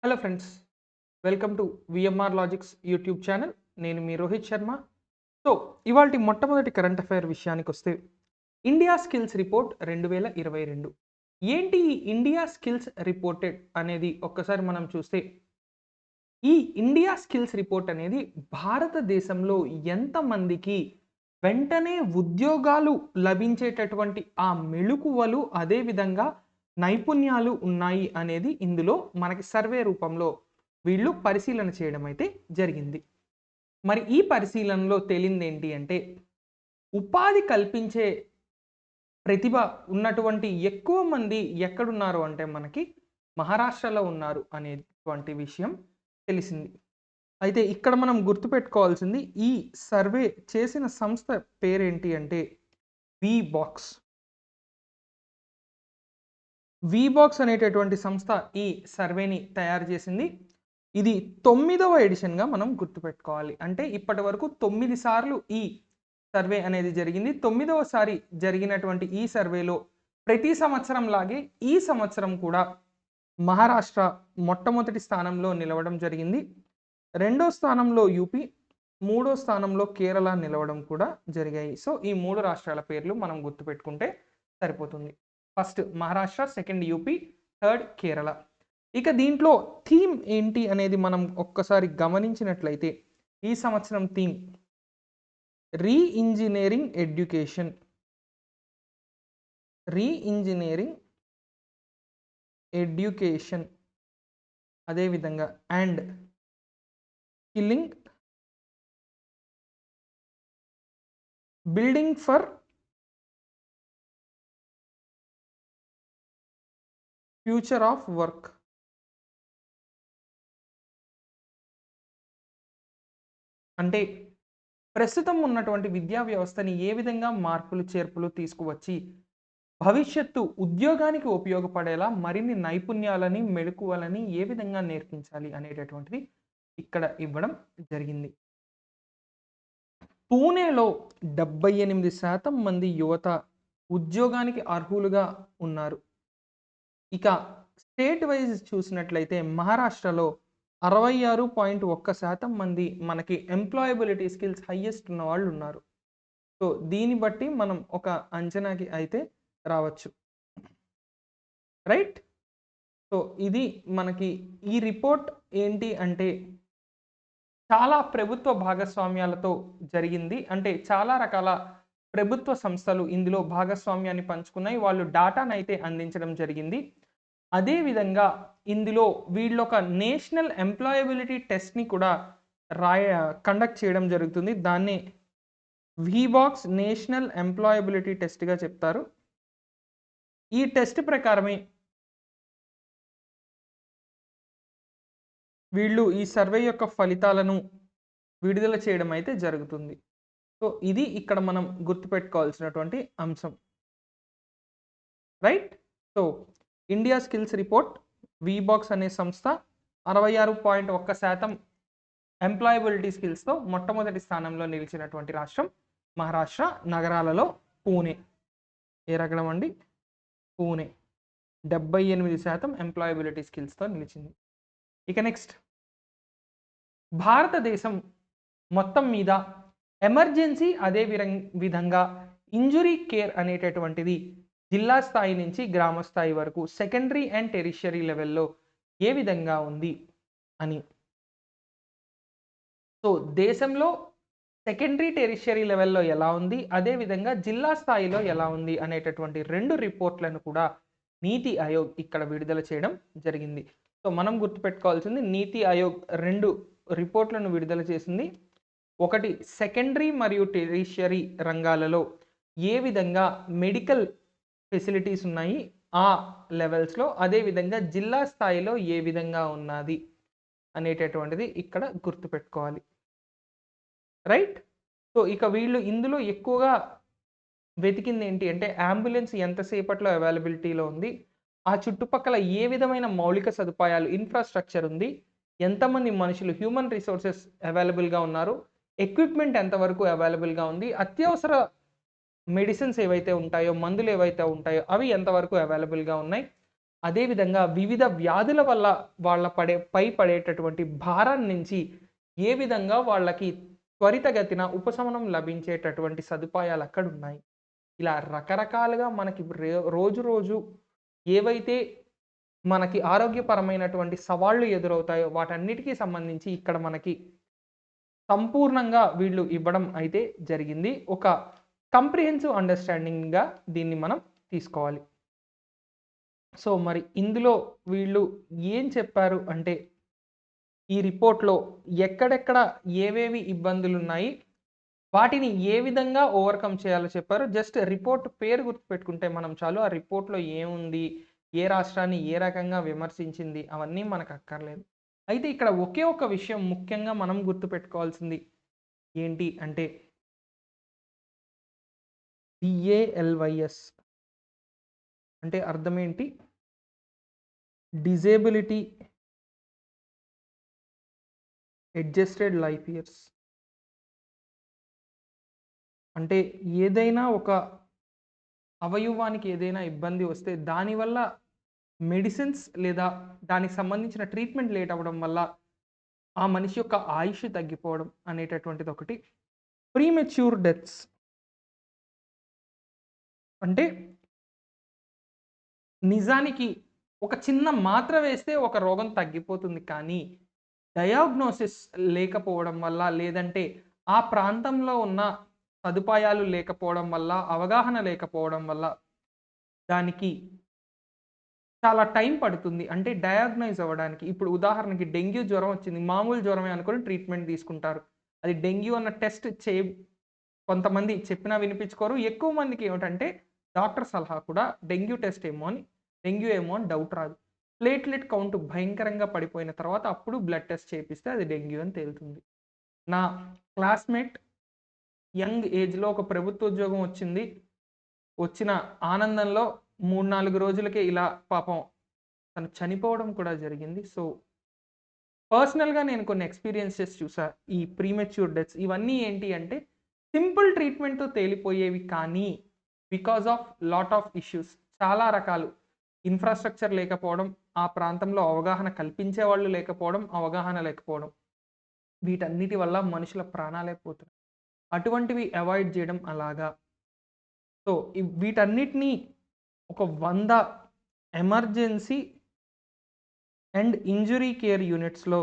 Hello friends, welcome to VMR logics YouTube channel. నేను మీ Rohit Sharma. So ఇవాల్టి మొట్టమొదటి కరెంట్ అఫైర్ విషయానికి వస్తే, ఇండియా స్కిల్స్ రిపోర్ట్ 2022 ఏంటి ఈ ఇండియా స్కిల్స్ రిపోర్టెడ్ అనేది ఒక్కసారి మనం చూస్తే, ఈ ఇండియా స్కిల్స్ రిపోర్ట్ అనేది భారతదేశంలో ఎంతమందికి వెంటనే ఉద్యోగాలు లభించేటటువంటి ఆ మెళుకువలు, అదేవిధంగా నైపుణ్యాలు ఉన్నాయి అనేది ఇందులో మనకి సర్వే రూపంలో వీళ్ళు పరిశీలన చేయడం అయితే జరిగింది. మరి ఈ పరిశీలనలో తేలింది ఏంటి అంటే, ఉపాధి కల్పించే ప్రతిభ ఉన్నటువంటి ఎక్కువ మంది ఎక్కడున్నారు అంటే మనకి మహారాష్ట్రలో ఉన్నారు అనేటువంటి విషయం తెలిసింది. అయితే ఇక్కడ మనం గుర్తుపెట్టుకోవాల్సింది, ఈ సర్వే చేసిన సంస్థ పేరేంటి అంటే వీబాక్స్. వీబాక్స్ అనేటటువంటి సంస్థ ఈ సర్వేని తయారు చేసింది. ఇది 9వ ఎడిషన్‌గా మనం గుర్తుపెట్టుకోవాలి. అంటే ఇప్పటి వరకు 9 సార్లు ఈ సర్వే అనేది జరిగింది. 9వ సారి జరిగినటువంటి ఈ సర్వేలో ప్రతి సంవత్సరం లాగే ఈ సంవత్సరం కూడా మహారాష్ట్ర మొట్టమొదటి స్థానంలో నిలవడం జరిగింది. రెండో స్థానంలో యూపీ, మూడో స్థానంలో కేరళ నిలవడం కూడా జరిగాయి. సో ఈ 3 రాష్ట్రాల పేర్లు మనం గుర్తుపెట్టుకుంటే సరిపోతుంది. First Maharashtra, second UP, third Kerala. ఇక దీంట్లో థీమ్ ఏంటి అనేది మనం ఒక్కసారి గమనించినట్లయితే, ఈ సంవత్సరం థీమ్ రీఇంజినీరింగ్ ఎడ్యుకేషన్. రీఇంజినీరింగ్ ఎడ్యుకేషన్ అదేవిధంగా and skilling building for future of work. అంటే ప్రస్తుతం ఉన్నటువంటి విద్యా వ్యవస్థని ఏ విధంగా మార్పులు చేర్పులు తీసుకువచ్చి భవిష్యత్తు ఉద్యోగానికి ఉపయోగపడేలా మరిన్ని నైపుణ్యాలని, మెళకువలని ఏ విధంగా నేర్పించాలి అనేటటువంటిది ఇక్కడ ఇవ్వడం జరిగింది. పూణేలో 78% మంది యువత ఉద్యోగానికి అర్హులుగా ఉన్నారు. ఇక స్టేట్ వైజ్ చూసినట్లయితే మహారాష్ట్రలో 66.1% మంది మనకి ఎంప్లాయబిలిటీ స్కిల్స్ హైయెస్ట్ ఉన్న వాళ్ళు ఉన్నారు. సో దీన్ని బట్టి మనం ఒక అంచనాకి అయితే రావచ్చు. రైట్? సో ఇది మనకి ఈ రిపోర్ట్ ఏంటి అంటే, చాలా ప్రభుత్వ భాగస్వామ్యాలతో జరిగింది. అంటే చాలా రకాల ప్రభుత్వ సంస్థలు ఇందులో భాగస్వామ్యాన్ని పంచుకున్నాయి. వాళ్ళు డాటానైతే అందించడం జరిగింది. అదే విధంగా ఇందులో వీళ్ళొక నేషనల్ ఎంప్లాయబిలిటీ టెస్ట్‌ని కూడా కండక్ట్ చేయడం జరుగుతుంది. దాన్నే వీబాక్స్ నేషనల్ ఎంప్లాయబిలిటీ టెస్ట్‌గా చెప్తారు. ఈ టెస్ట్ ప్రకారమే వీళ్ళు ఈ సర్వే యొక్క ఫలితాలను విడుదల చేయడం అయితే జరుగుతుంది. సో ఇది ఇక్కడ మనం గుర్తుపెట్టుకోవాల్సినటువంటి అంశం. Right? So India skills report Wheebox అనే సంస్థ 66.1% ఎంప్లాయబిలిటీ స్కిల్స్‌తో మొట్టమొదటి స్థానంలో నిలిచినటువంటి రాష్ట్రం మహారాష్ట్ర. నగరాలలో పూణే. ఏ నగరం అండి? పూణే. 78% ఎంప్లాయబిలిటీ స్కిల్స్‌తో నిలిచింది. ఇక నెక్స్ట్, భారతదేశం మొత్తం మీద ఎమర్జెన్సీ విధంగా ఇంజురీ కేర్ అనేటటువంటిది జిల్లా స్థాయి నుంచి గ్రామ స్థాయి వరకు సెకండరీ అండ్ టెరిషరీ లెవెల్‌లో ఏ విధంగా ఉంది అని. సో దేశంలో సెకండరీ, టెరిషరీ లెవెల్‌లో ఎలా ఉంది, అదేవిధంగా జిల్లా స్థాయిలో ఎలా ఉంది అనేటటువంటి 2 రిపోర్ట్‌లను కూడా నీతి ఆయోగ్ ఇక్కడ విడుదల చేయడం జరిగింది. సో మనం గుర్తుపెట్టుకోవాల్సింది, నీతి ఆయోగ్ 2 రిపోర్ట్‌లను విడుదల చేసింది. ఒకటి సెకండరీ మరియు టెరిషరీ రంగాలలో ఏ విధంగా మెడికల్ ఫెసిలిటీస్ ఉన్నాయి ఆ లెవెల్స్‌లో, అదేవిధంగా జిల్లా స్థాయిలో ఏ విధంగా ఉన్నది అనేటటువంటిది ఇక్కడ గుర్తుపెట్టుకోవాలి. రైట్? సో ఇక వీళ్ళు ఇందులో ఎక్కువగా వెతికింది ఏంటి అంటే, అంబులెన్స్ ఎంతసేపట్లో అవైలబిలిటీలో ఉంది, ఆ చుట్టుపక్కల ఏ విధమైన మౌలిక సదుపాయాలు, ఇన్‌ఫ్రాస్ట్రక్చర్ ఉంది, ఎంతమంది మనుషులు హ్యూమన్ రిసోర్సెస్ అవైలబుల్‌గా ఉన్నారు, ఎక్విప్‌మెంట్ ఎంతవరకు అవైలబుల్‌గా ఉంది, అత్యవసర మెడిసిన్స్ ఏవైతే ఉంటాయో, మందులు ఏవైతే ఉంటాయో అవి ఎంతవరకు అవైలబుల్‌గా ఉన్నాయి, అదేవిధంగా వివిధ వ్యాధుల వల్ల పడేటటువంటి భారం నుంచి ఏ విధంగా వాళ్ళకి త్వరితగతిన ఉపశమనం లభించేటటువంటి సదుపాయాలు అక్కడున్నాయి. ఇలా రకరకాలుగా మనకి రోజు రోజు ఏవైతే మనకి ఆరోగ్యపరమైనటువంటి సవాళ్లు ఎదురవుతాయో వాటన్నిటికీ సంబంధించి ఇక్కడ మనకి సంపూర్ణంగా వీళ్ళు ఇవ్వడం అయితే జరిగింది. ఒక కంప్రిహెన్సివ్ అండర్‌స్టాండింగ్‌గా దీన్ని మనం తీసుకోవాలి. సో, మరి ఇందులో వీళ్ళు ఏం చెప్పారు అంటే, ఈ రిపోర్ట్‌లో ఎక్కడెక్కడ ఏవేవి ఇబ్బందులున్నాయి, వాటిని ఏ విధంగా ఓవర్‌కమ్ చేయాలో చెప్పారు. జస్ట్ రిపోర్ట్ పేరు గుర్తుపెట్టుకుంటే మనం చాలు. ఆ రిపోర్ట్‌లో ఏముంది, ఏ రాష్ట్రాన్ని ఏ రకంగా విమర్శించింది అవన్నీ మనకక్కర్లేదు. అయితే ఇక్కడ ఒకే ఒక విషయం ముఖ్యంగా మనం గుర్తుపెట్టుకోవాల్సింది ఏంటి అంటే డిఏఎల్‌వైఎస్ అంటే అర్థమేంటి? Disability adjusted life years. అంటే ఏదైనా ఒక అవయవానికి ఏదైనా ఇబ్బంది వస్తే దానివల్ల మెడిసిన్స్ లేదా దానికి సంబంధించిన ట్రీట్మెంట్ లేట్ అవ్వడం వల్ల ఆ మనిషి యొక్క ఆయుష్ తగ్గిపోవడం అనేటటువంటిది ఒకటి. ప్రీమెచ్యూర్ డెత్స్ అంటే నిజానికి ఒక చిన్న మాత్ర వేస్తే ఒక రోగం తగ్గిపోతుంది. కానీ డయాగ్నోసిస్ లేకపోవడం వల్ల లేదంటే ఆ ప్రాంతంలో ఉన్న సదుపాయాలు లేకపోవడం వల్ల, అవగాహన లేకపోవడం వల్ల దానికి చాలా టైం పడుతుంది. అంటే డయాగ్నైజ్ అవ్వడానికి. ఇప్పుడు ఉదాహరణకి డెంగ్యూ జ్వరం వచ్చింది. మామూలు జ్వరమే అనుకోని ట్రీట్మెంట్ తీసుకుంటారు. అది డెంగ్యూ అన్న టెస్ట్ కొంతమంది చెప్పినా వినిపించుకోరు. ఎక్కువ మందికి ఏమిటంటే డాక్టర్ సలహా కూడా డెంగ్యూ టెస్ట్ ఏమో అని, డెంగ్యూ ఏమో అని డౌట్ రాదు. ప్లేట్‌లెట్ కౌంట్ భయంకరంగా పడిపోయిన తర్వాత అప్పుడు బ్లడ్ టెస్ట్ చేపిస్తే అది డెంగ్యూ అని తేలుతుంది. నా క్లాస్‌మేట్ యంగ్ ఏజ్‌లో ఒక ప్రభుత్వ ఉద్యోగం వచ్చింది. వచ్చిన ఆనందంలో 3, 4 రోజులకే ఇలా పాపం తను చనిపోవడం కూడా జరిగింది. సో, పర్సనల్‌గా నేను కొన్ని ఎక్స్‌పీరియన్సెస్ చూసా. ఈ ప్రీమెచ్యూర్ డెత్స్ ఇవన్నీ ఏంటి అంటే సింపుల్ ట్రీట్మెంట్‌తో తేలిపోయేవి కానీ because of lot of issues చాలా రకాలు. ఇన్‌ఫ్రాస్ట్రక్చర్ లేకపోవడం, ఆ ప్రాంతంలో అవగాహన కల్పించేవాళ్ళు లేకపోవడం, అవగాహన లేకపోవడం. వీటన్నిటి వల్ల మనుషుల ప్రాణాలే పోతున్నాయి. అటువంటివి అవాయిడ్ చేయడం అలాగా. సో, వీటన్నిటిని ఒక 100 ఎమర్జెన్సీ అండ్ ఇంజ్యూరీ కేర్ యూనిట్స్‌లో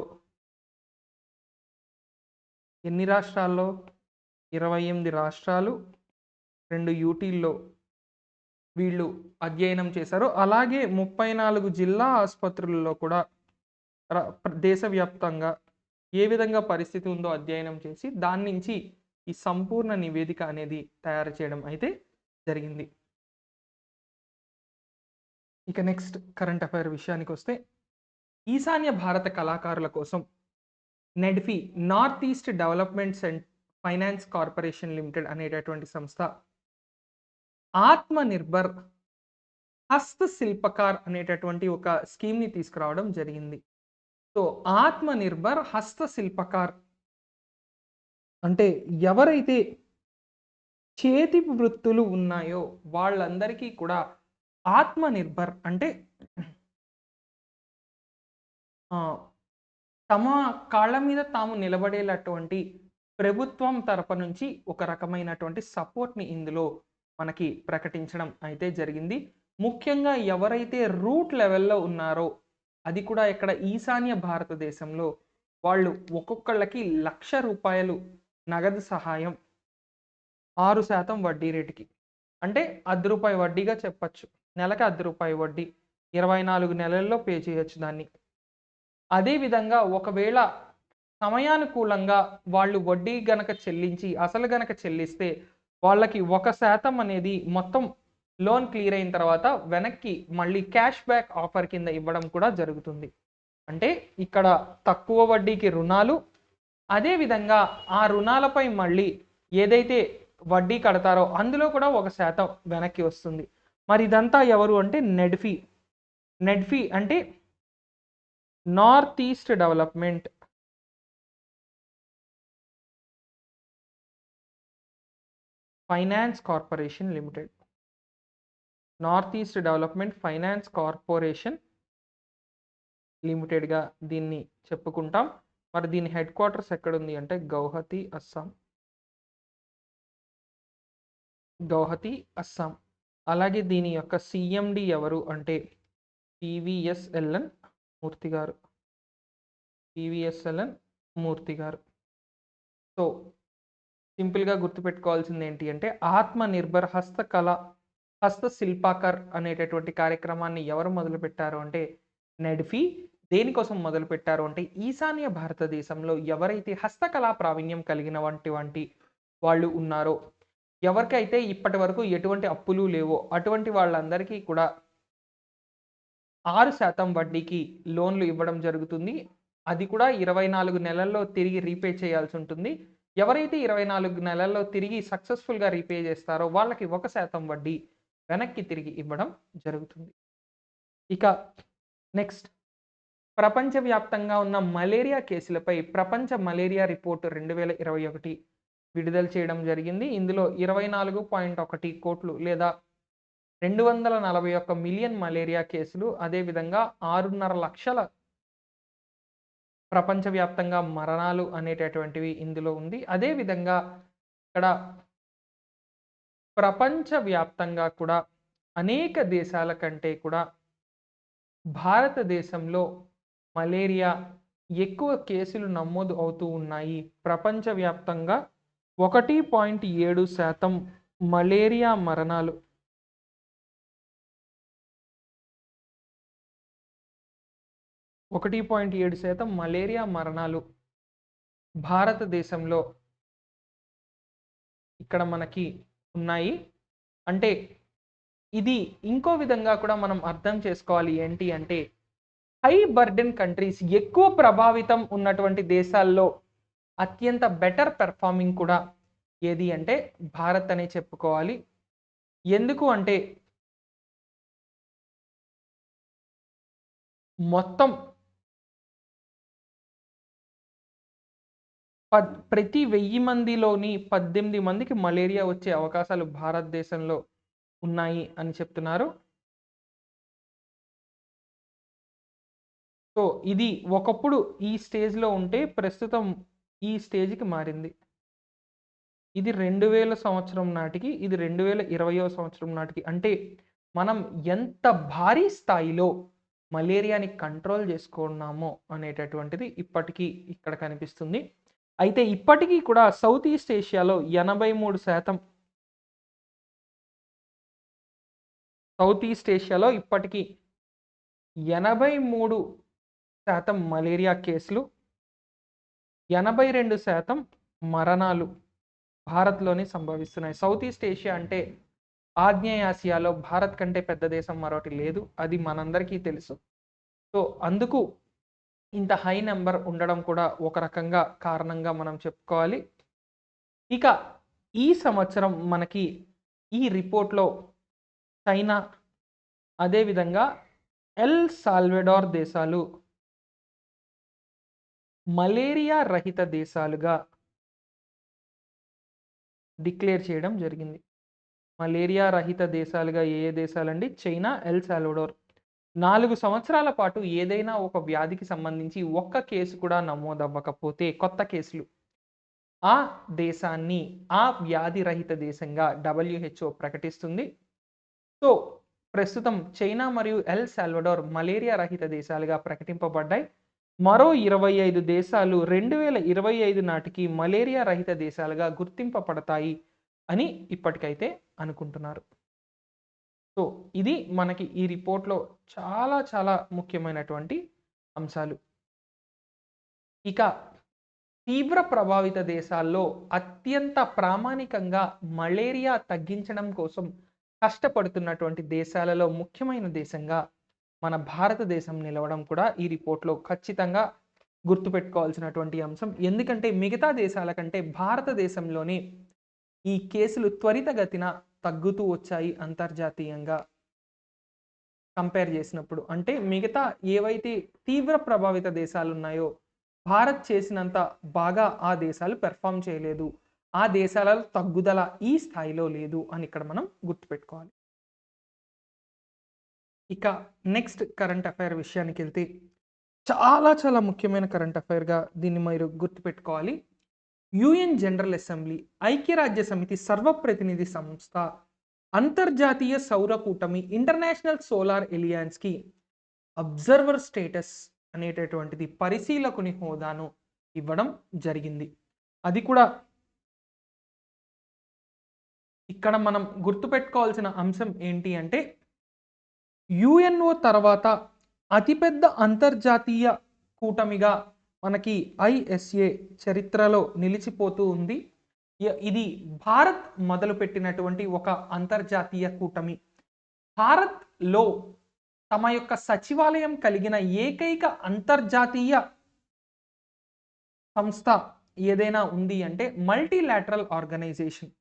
ఎన్ని రాష్ట్రాల్లో? 28 రాష్ట్రాలు, 2 యూటీల్లో వీళ్ళు అధ్యయనం చేశారు. అలాగే 34 జిల్లా ఆసుపత్రులలో కూడా దేశవ్యాప్తంగా ఏ విధంగా పరిస్థితి ఉందో అధ్యయనం చేసి, దాని నుంచి ఈ సంపూర్ణ నివేదిక అనేది తయారు చేయడం అయితే జరిగింది. ఇక నెక్స్ట్ కరెంట్ అఫైర్ విషయానికొస్తే, ఈశాన్య భారత కళాకారుల కోసం NEDFi North East Developments and Finance Corporation Limited అనేటటువంటి సంస్థ ఆత్మ నిర్భర్ హస్త శిల్పకార్ అనేటటువంటి ఒక స్కీమ్‌ని తీసుకురావడం జరిగింది. సో, ఆత్మ నిర్భర్ హస్త శిల్పకార్ అంటే ఎవరైతే చేతి వృత్తులు ఉన్నాయో వాళ్ళందరికీ కూడా ఆత్మ నిర్భర్ అంటే ఆహ్, తమ కాళ్ళ మీద తాము నిలబడేటటువంటి ప్రభుత్వం తరపు నుంచి ఒక రకమైనటువంటి సపోర్ట్‌ని ఇందులో మనకి ప్రకటించడం అయితే జరిగింది. ముఖ్యంగా ఎవరైతే రూట్ లెవెల్‌లో ఉన్నారో, అది కూడా ఇక్కడ ఈశాన్య భారతదేశంలో వాళ్ళు ఒక్కొక్కళ్ళకి ₹1,00,000 నగదు సహాయం 6% వడ్డీ రేటుకి. అంటే రూ. 1 వడ్డీగా చెప్పొచ్చు. నెలకి రూ. 1 వడ్డీ. 24 నెలల్లో పే చేయొచ్చు దాన్ని. అదే విధంగా ఒకవేళ సమయానుకూలంగా వాళ్ళు వడ్డీ గనక చెల్లించి, అసలు గనక చెల్లిస్తే వాళ్ళకి 1% అనేది మొత్తం లోన్ క్లియర్ అయిన తర్వాత వెనక్కి మళ్ళీ క్యాష్ బ్యాక్ ఆఫర్ కింద ఇవ్వడం కూడా జరుగుతుంది. అంటే ఇక్కడ తక్కువ వడ్డీకి రుణాలు, అదే విధంగా ఆ రుణాలపై మళ్ళీ ఏదైతే వడ్డీ కడతారో అందులో కూడా 1% వెనక్కి వస్తుంది. మరి ఇదంతా ఎవరు అంటే నెడ్ఫీ. నెడ్ఫీ అంటే north east development finance Corporation limited. North east development finance corporation లిమిటెడ్గా దీన్ని చెప్పుకుంటాం. మరి దీని హెడ్ క్వార్టర్స్ ఎక్కడుంది అంటే గౌహతి, అస్సాం. అలాగే దీని యొక్క సిఎండి ఎవరు అంటే పివిఎస్ఎల్ఎన్ మూర్తి గారు. సో సింపుల్గా గుర్తుపెట్టుకోవాల్సింది ఏంటి అంటే ఆత్మ నిర్భర్ హస్తశిల్పాకర్ అనేటటువంటి కార్యక్రమాన్ని ఎవరు మొదలుపెట్టారు అంటే నెడ్ఫీ. దేనికోసం మొదలుపెట్టారు అంటే ఈశాన్య భారతదేశంలో ఎవరైతే హస్తకళా ప్రావీణ్యం కలిగిన వంటి వాళ్ళు ఉన్నారో, ఎవరికైతే ఇప్పటి వరకు ఎటువంటి అప్పులు లేవో అటువంటి వాళ్ళందరికీ కూడా 6% వడ్డీకి లోన్లు ఇవ్వడం జరుగుతుంది. అది కూడా 24 నెలల్లో తిరిగి రీపే చేయాల్సి ఉంటుంది. ఎవరైతే 24 నెలల్లో తిరిగి సక్సెస్ఫుల్గా రీపే చేస్తారో వాళ్ళకి 1% వడ్డీ వెనక్కి తిరిగి ఇవ్వడం జరుగుతుంది. ఇక నెక్స్ట్, ప్రపంచవ్యాప్తంగా ఉన్న మలేరియా కేసులపై ప్రపంచ మలేరియా రిపోర్టు 2021 విడుదల చేయడం జరిగింది. ఇందులో 24.1 కోట్లు లేదా 241 మిలియన్ మలేరియా కేసులు, అదేవిధంగా 6.5 లక్షల ప్రపంచవ్యాప్తంగా మరణాలు అనేటటువంటివి ఇందులో ఉంది. అదేవిధంగా ఇక్కడ ప్రపంచవ్యాప్తంగా కూడా అనేక దేశాల కంటే కూడా భారతదేశంలో మలేరియా ఎక్కువ కేసులు నమోదు అవుతూ ఉన్నాయి. ప్రపంచవ్యాప్తంగా 1.7% మలేరియా మరణాలు భారతదేశంలో ఇక్కడ మనకి ఉన్నాయి. అంటే ఇది ఇంకో విధంగా కూడా మనం అర్థం చేసుకోవాలి. ఏంటి అంటే హై బర్డెన్ కంట్రీస్, ఎక్కువ ప్రభావితం ఉన్నటువంటి దేశాల్లో అత్యంత బెటర్ పెర్ఫార్మింగ్ కూడా ఏది అంటే భారత్ అనే చెప్పుకోవాలి. ఎందుకు అంటే మొత్తం ప్రతి 1000 మందిలోని 18 మందికి మలేరియా వచ్చే అవకాశాలు భారతదేశంలో ఉన్నాయి అని చెప్తున్నారు. సో ఇది ఒకప్పుడు ఈ స్టేజ్లో ఉంటే ప్రస్తుతం ఈ స్టేజ్కి మారింది. ఇది 2000 సంవత్సరం నాటికి, ఇది 2020వ సంవత్సరం నాటికి. అంటే మనం ఎంత భారీ స్థాయిలో మలేరియాని కంట్రోల్ చేసుకున్నామో అనేటటువంటిది ఇప్పటికీ ఇక్కడ కనిపిస్తుంది. అయితే ఇప్పటికీ కూడా సౌత్ ఈస్ట్ ఏషియాలో 83% ఇప్పటికీ 83% మలేరియా కేసులు, 82% మరణాలు భారత్లోనే సంభవిస్తున్నాయి. సౌత్ ఈస్ట్ ఏషియా అంటే ఆగ్నేయాసియాలో భారత్ కంటే పెద్ద దేశం మరొకటి లేదు, అది మనందరికీ తెలుసు. సో అందుకు ఇంత హై నెంబర్ ఉండడం కూడా ఒక రకంగా కారణంగా మనం చెప్పుకోవాలి. ఇక ఈ సంవత్సరం మనకి ఈ రిపోర్ట్లో చైనా, అదేవిధంగా ఎల్ సాల్వెడార్ దేశాలు మలేరియా రహిత దేశాలుగా డిక్లేర్ చేయడం జరిగింది. మలేరియా రహిత దేశాలుగా ఏ దేశాలండి? China, El Salvador. 4 సంవత్సరాల పాటు ఏదైనా ఒక వ్యాధికి సంబంధించి ఒక్క కేసు కూడా నమోదవ్వకపోతే, కొత్త కేసులు, ఆ దేశాన్ని ఆ వ్యాధి రహిత దేశంగా WHO ప్రకటిస్తుంది. సో ప్రస్తుతం చైనా మరియు ఎల్ సాల్వెడార్ మలేరియా రహిత దేశాలుగా ప్రకటింపబడ్డాయి. మరో 25 దేశాలు 2025 నాటికి మలేరియా రహిత దేశాలుగా గుర్తింపబడతాయి అని ఇప్పటికైతే అనుకుంటున్నారు. సో ఇది మనకి ఈ రిపోర్ట్లో చాలా చాలా ముఖ్యమైనటువంటి అంశాలు. ఇక తీవ్ర ప్రభావిత దేశాల్లో అత్యంత ప్రామాణికంగా మలేరియా తగ్గించడం కోసం కష్టపడుతున్నటువంటి దేశాలలో ముఖ్యమైన దేశంగా మన భారతదేశం నిలవడం కూడా ఈ రిపోర్ట్లో ఖచ్చితంగా గుర్తుపెట్టుకోవాల్సినటువంటి అంశం. ఎందుకంటే మిగతా దేశాల కంటే భారతదేశంలోనే ఈ కేసులు త్వరితగతిన తగ్గుతూ వచ్చాయి అంతర్జాతీయంగా కంపేర్ చేసినప్పుడు. అంటే మిగతా ఏవైతే తీవ్ర ప్రభావిత దేశాలు ఉన్నాయో భారత్ చేసినంత బాగా ఆ దేశాలు పెర్ఫామ్ చేయలేదు, ఆ దేశాలలో తగ్గుదల ఈ స్థాయిలో లేదు అని ఇక్కడ మనం గుర్తుపెట్టుకోవాలి. ఇక నెక్స్ట్ కరెంట్ అఫైర్ విషయానికి వెళ్తే చాలా చాలా ముఖ్యమైన కరెంట్ అఫైర్గా దీన్ని మీరు గుర్తుపెట్టుకోవాలి. యుఎన్ జనరల్ అసెంబ్లీ, ఐక్యరాజ్య సమితి సర్వప్రతినిధి సంస్థ, అంతర్జాతీయ సౌర కూటమి, ఇంటర్నేషనల్ సోలార్ ఎలియన్స్కి అబ్జర్వర్ స్టేటస్ అనేటటువంటిది పరిశీలకుని హోదాను ఇవ్వడం జరిగింది. అది కూడా ఇక్కడ మనం గుర్తుపెట్టుకోవాల్సిన అంశం ఏంటి అంటే యుఎన్ఓ తర్వాత అతిపెద్ద అంతర్జాతీయ కూటమిగా మనకి ఐఎస్ఏ చరిత్రలో నిలిచిపోతూ ఉంది. ఇది భారత్ మొదలుపెట్టినటువంటి ఒక అంతర్జాతీయ కూటమి. భారత్లో తమ యొక్క సచివాలయం కలిగిన ఏకైక అంతర్జాతీయ సంస్థ ఏదైనా ఉంది అంటే మల్టీలాటరల్ ఆర్గనైజేషన్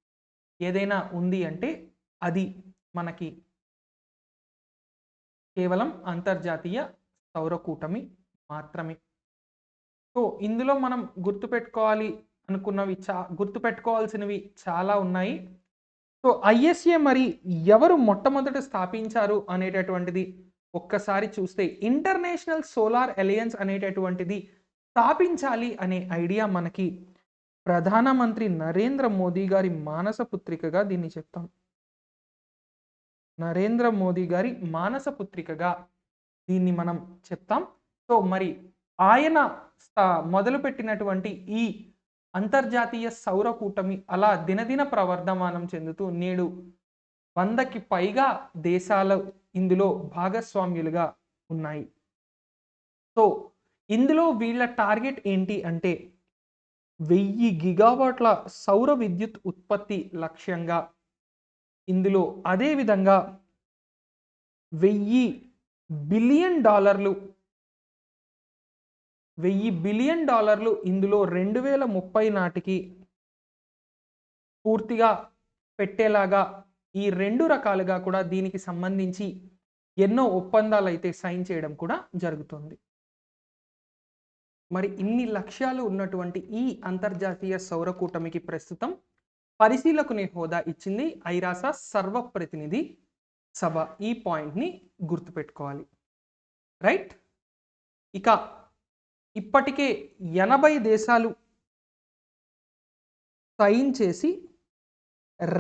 ఏదైనా ఉంది అంటే అది మనకి కేవలం అంతర్జాతీయ సౌర కూటమి మాత్రమే. సో ఇందులో మనం గుర్తుపెట్టుకోవాల్సినవి చాలా ఉన్నాయి. సో ఐఎస్ఏ మరి ఎవరు మొట్టమొదట స్థాపించారు అనేటటువంటిది ఒక్కసారి చూస్తే ఇంటర్నేషనల్ సోలార్ అలయన్స్ అనేటటువంటిది స్థాపించాలి అనే ఐడియా మనకి ప్రధానమంత్రి నరేంద్ర మోదీ గారి మానస పుత్రికగా దీన్ని చెప్తాం. నరేంద్ర మోదీ గారి మానస పుత్రికగా దీన్ని మనం చెప్తాం. సో మరి ఆయన మొదలుపెట్టినటువంటి ఈ అంతర్జాతీయ సౌర కూటమి అలా దినదిన ప్రవర్ధమానం చెందుతూ నేడు 100కి పైగా దేశాలు ఇందులో భాగస్వామ్యులుగా ఉన్నాయి. సో ఇందులో వీళ్ళ టార్గెట్ ఏంటి అంటే 1000 గిగావాట్ల సౌర విద్యుత్ ఉత్పత్తి లక్ష్యంగా, ఇందులో అదేవిధంగా $1000 బిలియన్ ఇందులో 2030 నాటికి పూర్తిగా పెట్టేలాగా ఈ రెండు రకాలుగా కూడా దీనికి సంబంధించి ఎన్నో ఒప్పందాలు అయితే సైన్ చేయడం కూడా జరుగుతుంది. మరి ఇన్ని లక్ష్యాలు ఉన్నటువంటి ఈ అంతర్జాతీయ సౌర కూటమికి ప్రస్తుతం పరిశీలకుని హోదా ఇచ్చింది ఐరాస సర్వప్రతినిధి సభ. ఈ పాయింట్ని గుర్తుపెట్టుకోవాలి, రైట్? ఇక ఇప్పటికే 80 దేశాలు సైన్ చేసి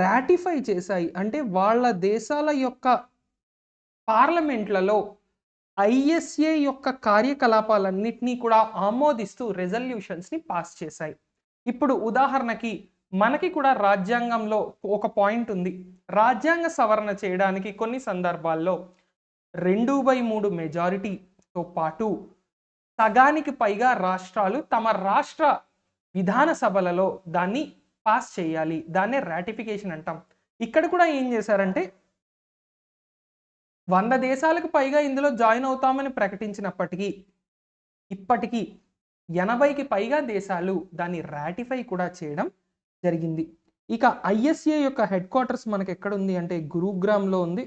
రాటిఫై చేశాయి. అంటే వాళ్ళ దేశాల యొక్క పార్లమెంట్లలో ఐఎస్ఏ యొక్క కార్యకలాపాలన్నింటినీ కూడా ఆమోదిస్తూ రెజల్యూషన్స్ని పాస్ చేశాయి. ఇప్పుడు ఉదాహరణకి మనకి కూడా రాజ్యాంగంలో ఒక పాయింట్ ఉంది. రాజ్యాంగ సవరణ చేయడానికి కొన్ని సందర్భాల్లో 2/3 మెజారిటీతో పాటు సగానికి పైగా రాష్ట్రాలు తమ రాష్ట్ర విధాన సభలలో దాన్ని పాస్ చేయాలి. దాన్నే రాటిఫికేషన్ అంటాం. ఇక్కడ కూడా ఏం చేశారంటే 100 దేశాలకు పైగా ఇందులో జాయిన్ అవుతామని ప్రకటించినప్పటికీ ఇప్పటికీ 80కి పైగా దేశాలు దాన్ని రాటిఫై కూడా చేయడం జరిగింది. ఇక ఐఎస్ఏ యొక్క హెడ్ క్వార్టర్స్ మనకి ఎక్కడ ఉంది అంటే గురుగ్రామ్లో ఉంది.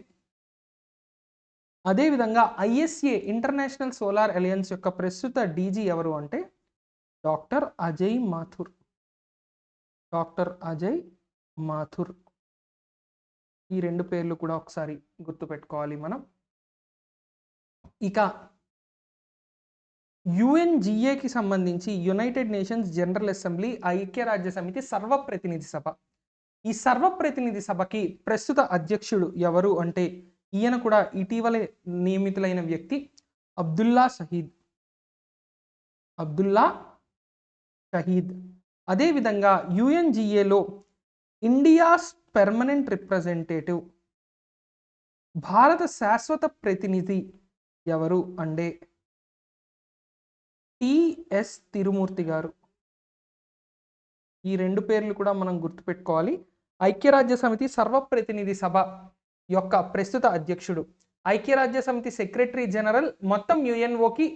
అదేవిధంగా ఐఎస్ఏ ఇంటర్నేషనల్ సోలార్ అలయన్స్ యొక్క ప్రస్తుత డీజీ ఎవరు అంటే డాక్టర్ అజయ్ మాథుర్. ఈ రెండు పేర్లు కూడా ఒకసారి గుర్తుపెట్టుకోవాలి మనం. ఇక యుఎన్జిఏకి సంబంధించి యునైటెడ్ నేషన్స్ జనరల్ అసెంబ్లీ, ఐక్యరాజ్య సమితి సర్వప్రతినిధి సభ. ఈ సర్వప్రతినిధి సభకి ప్రస్తుత అధ్యక్షుడు ఎవరు అంటే ఈయన కూడా ఇటీవలే నియమితులైన వ్యక్తి అబ్దుల్లా షహీద్. అదేవిధంగా యుఎన్జిఏలో ఇండియాస్ పెర్మనెంట్ రిప్రజెంటేటివ్, భారత శాశ్వత ప్రతినిధి ఎవరు అంటే టిఎస్ తిరుమూర్తి గారు. ఈ రెండు పేర్లు కూడా మనం గుర్తుపెట్టుకోవాలి. ఐక్యరాజ్య సమితి సర్వప్రతినిధి సభ యొక్క ప్రస్తుత అధ్యక్షుడు, ఐక్యరాజ్య సమితి సెక్రటరీ జనరల్, మొత్తం యుఎన్ఓకి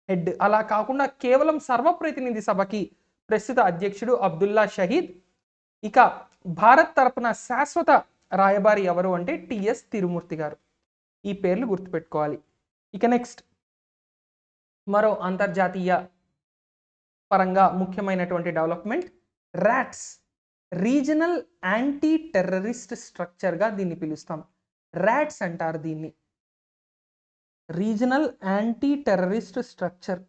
హెడ్. అలా కాకుండా కేవలం సర్వప్రతినిధి సభకి ప్రస్తుత అధ్యక్షుడు అబ్దుల్లా షహీద్. ఇక భారత్ తరపున శాశ్వత రాయబారి ఎవరు అంటే టిఎస్ తిరుమూర్తి గారు. ఈ పేర్లు గుర్తుపెట్టుకోవాలి. ఇక నెక్స్ట్ మరో అంతర్జాతీయ పరంగా ముఖ్యమైనటువంటి development RATS, regional anti terrorist స్ట్రక్చర్గా దీన్ని పిలుస్తాం. రాట్స్ అంటారు దీన్ని. Regional anti terrorist structure.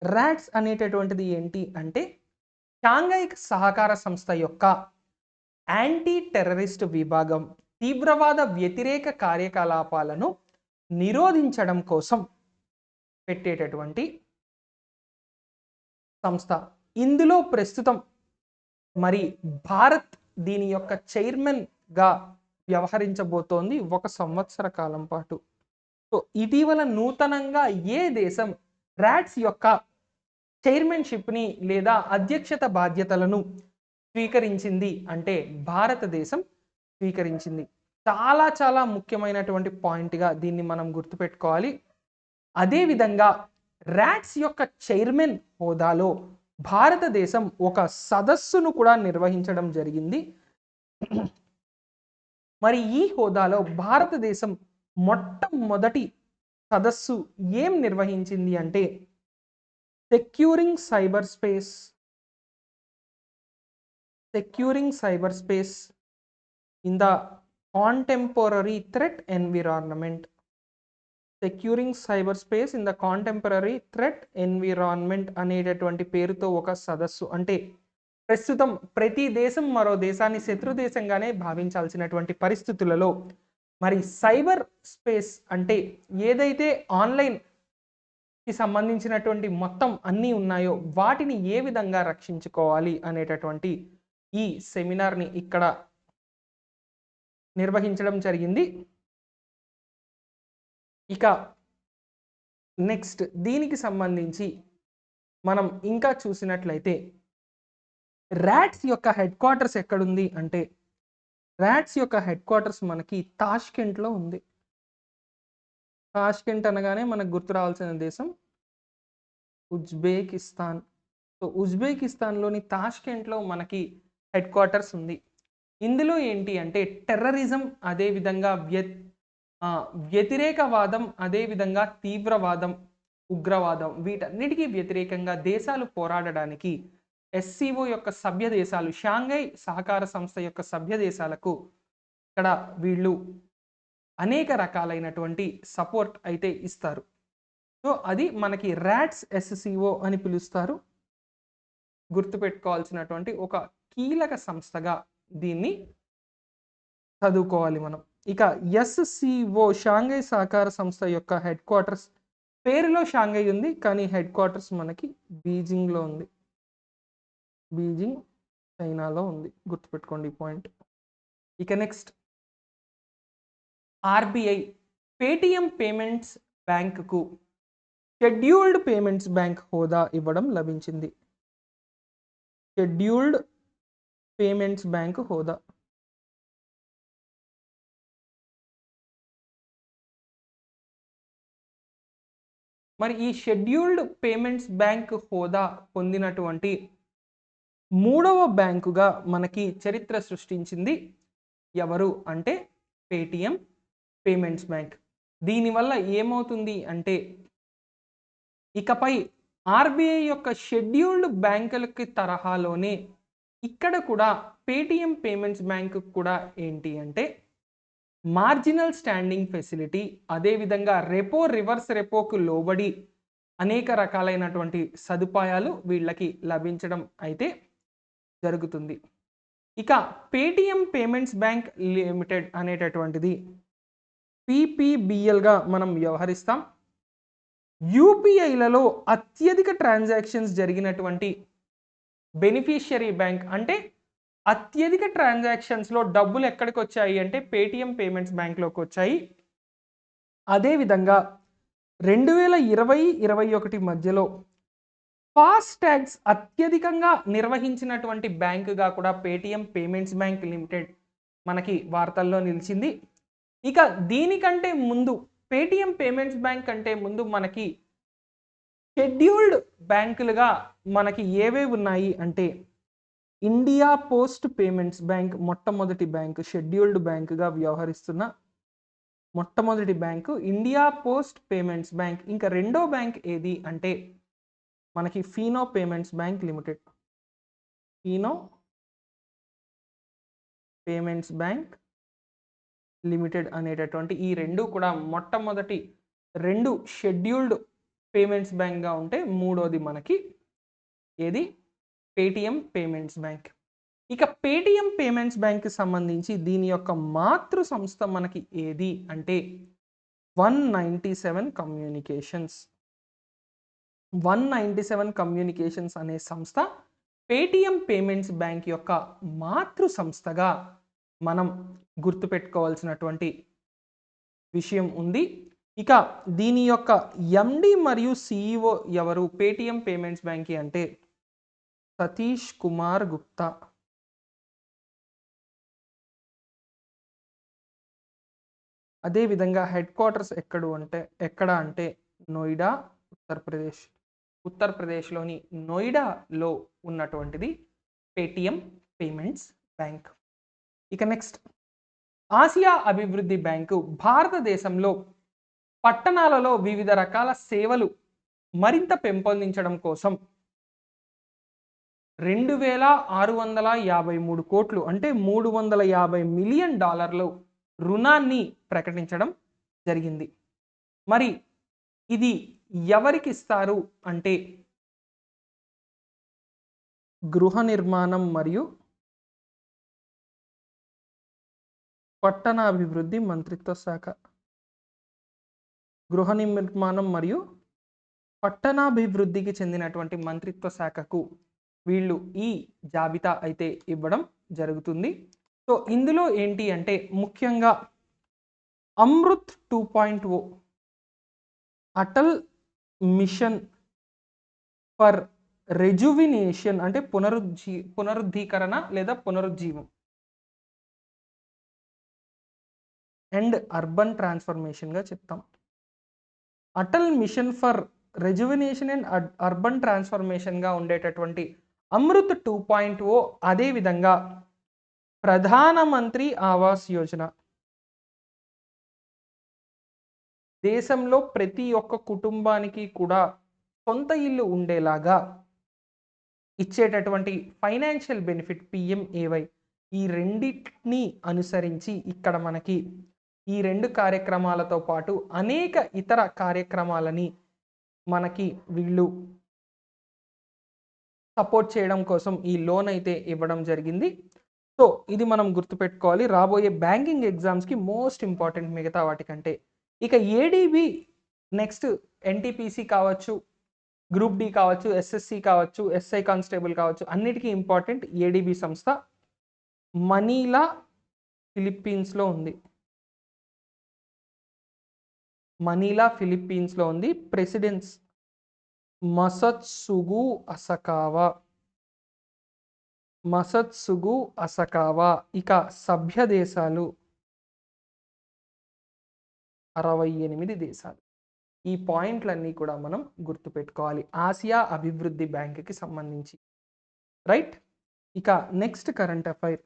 RATS అనేటటువంటిది ఏంటి అంటే షాంఘై సహకార సంస్థ యొక్క యాంటీ టెర్రరిస్ట్ విభాగం తీవ్రవాద వ్యతిరేక కార్యకలాపాలను నిరోధించడం కోసం పెట్టేటటువంటి సంస్థ. ఇందులో ప్రస్తుతం మరి భారత్ దీని యొక్క చైర్మన్గా వ్యవహరించబోతోంది 1 సంవత్సర కాలం పాటు. సో ఇటీవల నూతనంగా ఏ దేశం ర్యాట్స్ యొక్క చైర్మన్షిప్ని లేదా అధ్యక్షత బాధ్యతలను స్వీకరించింది అంటే భారతదేశం స్వీకరించింది. చాలా చాలా ముఖ్యమైనటువంటి పాయింట్గా దీన్ని మనం గుర్తుపెట్టుకోవాలి. అదేవిధంగా ర్యాట్స్ యొక్క చైర్మన్ హోదాలో భారతదేశం ఒక సదస్సును కూడా నిర్వహించడం జరిగింది. మరి ఈ హోదాలో భారతదేశం మొట్టమొదటి సదస్సు ఏం నిర్వహించింది అంటే securing cyber space in the contemporary threat environment. Securing cyber space in the contemporary threat environment అనేటటువంటి పేరుతో ఒక సదస్సు. అంటే ప్రస్తుతం ప్రతి దేశం మరో దేశాన్ని శత్రు దేశంగానే భావించాల్సినటువంటి పరిస్థితులలో మరి సైబర్ స్పేస్ అంటే ఏదైతే ఆన్లైన్కి సంబంధించినటువంటి మొత్తం అన్నీ ఉన్నాయో వాటిని ఏ విధంగా రక్షించుకోవాలి అనేటటువంటి ఈ సెమినార్ని ఇక్కడ నిర్వహించడం జరిగింది. ఇక నెక్స్ట్ దీనికి సంబంధించి మనం ఇంకా చూసినట్లయితే ర్యాట్స్ యొక్క హెడ్ క్వార్టర్స్ ఎక్కడుంది అంటే ర్యాట్స్ యొక్క హెడ్ క్వార్టర్స్ మనకి తాష్కెంట్లో ఉంది. తాష్కెంట్ అనగానే మనకు గుర్తు రావాల్సిన దేశం ఉజ్బెకిస్తాన్. సో ఉజ్బెకిస్తాన్లోని తాష్కెంట్లో మనకి హెడ్ క్వార్టర్స్ ఉంది. ఇందులో ఏంటి అంటే టెర్రరిజం, అదేవిధంగా వ్యతిరేకవాదం, అదేవిధంగా తీవ్రవాదం, ఉగ్రవాదం వీటన్నిటికీ వ్యతిరేకంగా దేశాలు పోరాడడానికి ఎస్సీఓ యొక్క సభ్య దేశాలు, షాంఘై సహకార సంస్థ యొక్క సభ్య దేశాలకు ఇక్కడ వీళ్ళు అనేక రకాలైనటువంటి సపోర్ట్ అయితే ఇస్తారు. సో అది మనకి ర్యాట్స్ ఎస్సీఓ అని పిలుస్తారు. గుర్తుపెట్టుకోవాల్సినటువంటి ఒక కీలక సంస్థగా దీన్ని చదువుకోవాలి మనం. ఇక ఎస్సీఓ షాంఘై సహకార సంస్థ యొక్క హెడ్ క్వార్టర్స్ పేరులో షాంఘై ఉంది, కానీ హెడ్ క్వార్టర్స్ మనకి బీజింగ్లో ఉంది. బీజింగ్ చైనాలో ఉంది. గుర్తుపెట్టుకోండి ఈ పాయింట్. ఇక నెక్స్ట్ ఆర్బీఐ పేటిఎం పేమెంట్స్ బ్యాంకుకు షెడ్యూల్డ్ పేమెంట్స్ బ్యాంక్ హోదా ఇవ్వడం లభించింది. షెడ్యూల్డ్ పేమెంట్స్ బ్యాంక్ హోదా. మరి ఈ షెడ్యూల్డ్ పేమెంట్స్ బ్యాంక్ హోదా పొందినటువంటి 3వ బ్యాంకుగా మనకి చరిత్ర సృష్టించింది ఎవరు అంటే పేటిఎం పేమెంట్స్ బ్యాంక్. దీనివల్ల ఏమవుతుంది అంటే ఇకపై ఆర్బీఐ యొక్క షెడ్యూల్డ్ బ్యాంకులకి తరహాలోనే ఇక్కడ కూడా పేటిఎం పేమెంట్స్ బ్యాంకు కూడా ఏంటి అంటే మార్జినల్ స్టాండింగ్ ఫెసిలిటీ, అదేవిధంగా రెపో రివర్స్ రెపోకు లోబడి అనేక రకాలైనటువంటి సదుపాయాలు వీళ్ళకి లభించడం అయితే జరుగుతుంది. ఇక పేటిఎం పేమెంట్స్ బ్యాంక్ లిమిటెడ్ అనేటటువంటిది పీపీబీఎల్గా మనం వ్యవహరిస్తాం. యూపీఐలలో అత్యధిక ట్రాన్సాక్షన్స్ జరిగినటువంటి బెనిఫిషియరీ బ్యాంక్. అంటే అత్యధిక ట్రాన్సాక్షన్స్లో డబ్బులు ఎక్కడికి వచ్చాయి అంటే పేటిఎం పేమెంట్స్ బ్యాంక్లోకి వచ్చాయి. అదేవిధంగా 2020-21 మధ్యలో ఫాస్టాగ్స్ అత్యధికంగా నిర్వహించినటువంటి బ్యాంకుగా కూడా పేటిఎం పేమెంట్స్ బ్యాంక్ లిమిటెడ్ మనకి వార్తల్లో నిలిచింది. ఇక దీనికంటే ముందు పేటిఎం పేమెంట్స్ బ్యాంక్ కంటే ముందు మనకి షెడ్యూల్డ్ బ్యాంకులుగా మనకి ఏవేవి ఉన్నాయి అంటే ఇండియా పోస్ట్ పేమెంట్స్ బ్యాంక్ మొట్టమొదటి బ్యాంకు, షెడ్యూల్డ్ బ్యాంకుగా వ్యవహరిస్తున్న మొట్టమొదటి bank India post payments bank. ఇంకా రెండో బ్యాంక్ ఏది అంటే మనకి Fino payments bank limited. Fino payments bank limited అనేటటువంటి ఈ రెండు కూడా మొట్టమొదటి రెండు షెడ్యూల్డ్ పేమెంట్స్ బ్యాంక్గా ఉంటే మూడోది మనకి ఏది పేటిఎం పేమెంట్స్ బ్యాంక్. ఇక పేటిఎం పేమెంట్స్ బ్యాంక్కి సంబంధించి దీని యొక్క మాతృ సంస్థ మనకి ఏది అంటే 197 కమ్యూనికేషన్స్. 197 కమ్యూనికేషన్స్ అనే సంస్థ పేటిఎం పేమెంట్స్ బ్యాంక్ యొక్క మాతృ సంస్థగా మనం గుర్తుపెట్టుకోవాల్సినటువంటి విషయం ఉంది. ఇక దీని యొక్క ఎండి మరియు సిఇఓ ఎవరు పేటిఎం పేమెంట్స్ బ్యాంక్ అంటే సతీష్ కుమార్ గుప్తా. అదేవిధంగా హెడ్ క్వార్టర్స్ ఎక్కడ అంటే నోయిడా, ఉత్తరప్రదేశ్లోని నోయిడాలో ఉన్నటువంటిది పేటిఎం పేమెంట్స్ బ్యాంక్. ఇక నెక్స్ట్ ఆసియా అభివృద్ధి బ్యాంకు భారతదేశంలో పట్టణాలలో వివిధ రకాల సేవలు మరింత పెంపొందించడం కోసం 2653 కోట్లు అంటే $350 మిలియన్ రుణాన్ని ప్రకటించడం జరిగింది. మరి ఇది ఎవరికి ఇస్తారు అంటే గృహ నిర్మాణం మరియు పట్టణాభివృద్ధి మంత్రిత్వ శాఖ. గృహ నిర్మాణం మరియు పట్టణాభివృద్ధికి చెందినటువంటి మంత్రిత్వ శాఖకు వీళ్ళు ఈ జాబితా అయితే ఇవ్వడం జరుగుతుంది. సో ఇందులో ఏంటి అంటే ముఖ్యంగా AMRUT 2.0 Atal mission for rejuvenation అంటే పునరుద్ధీకరణ లేదా పునరుజ్జీవం అండ్ అర్బన్ ట్రాన్స్ఫర్మేషన్గా చెప్తాం. Atal mission for rejuvenation and urban ట్రాన్స్ఫర్మేషన్గా ఉండేటటువంటి అమృత్ 2.0, అదేవిధంగా ప్రధానమంత్రి ఆవాస్ యోజన. దేశంలో ప్రతి ఒక్క కుటుంబానికి కూడా సొంత ఇల్లు ఉండేలాగా ఇచ్చేటటువంటి ఫైనాన్షియల్ బెనిఫిట్ పిఎంఏవై. ఈ రెండింటిని అనుసరించి ఇక్కడ మనకి ఈ రెండు కార్యక్రమాలతో పాటు అనేక ఇతర కార్యక్రమాలని మనకి వీళ్ళు సపోర్ట్ చేయడం కోసం ఈ లోన్ అయితే ఇవ్వడం జరిగింది. సో ఇది మనం గుర్తుపెట్టుకోవాలి రాబోయే బ్యాంకింగ్ ఎగ్జామ్స్కి మోస్ట్ ఇంపార్టెంట్ మిగతా వాటికంటే. ఇక ఏడీబీ నెక్స్ట్ ఎన్టీపీసీ కావచ్చు, గ్రూప్ డి కావచ్చు, ఎస్ఎస్సి కావచ్చు, ఎస్ఐ కానిస్టేబుల్ కావచ్చు, అన్నిటికీ ఇంపార్టెంట్ ఏడీబీ సంస్థ మనీలా ఫిలిప్పీన్స్లో ఉంది. ప్రెసిడెంట్స్ మసత్సుగు అసకావా. ఇక సభ్య దేశాలు 68 దేశాలు. ఈ పాయింట్లన్నీ కూడా మనం గుర్తుపెట్టుకోవాలి ఆసియా అభివృద్ధి బ్యాంకుకి సంబంధించి, రైట్. ఇక నెక్స్ట్ కరెంట్ అఫైర్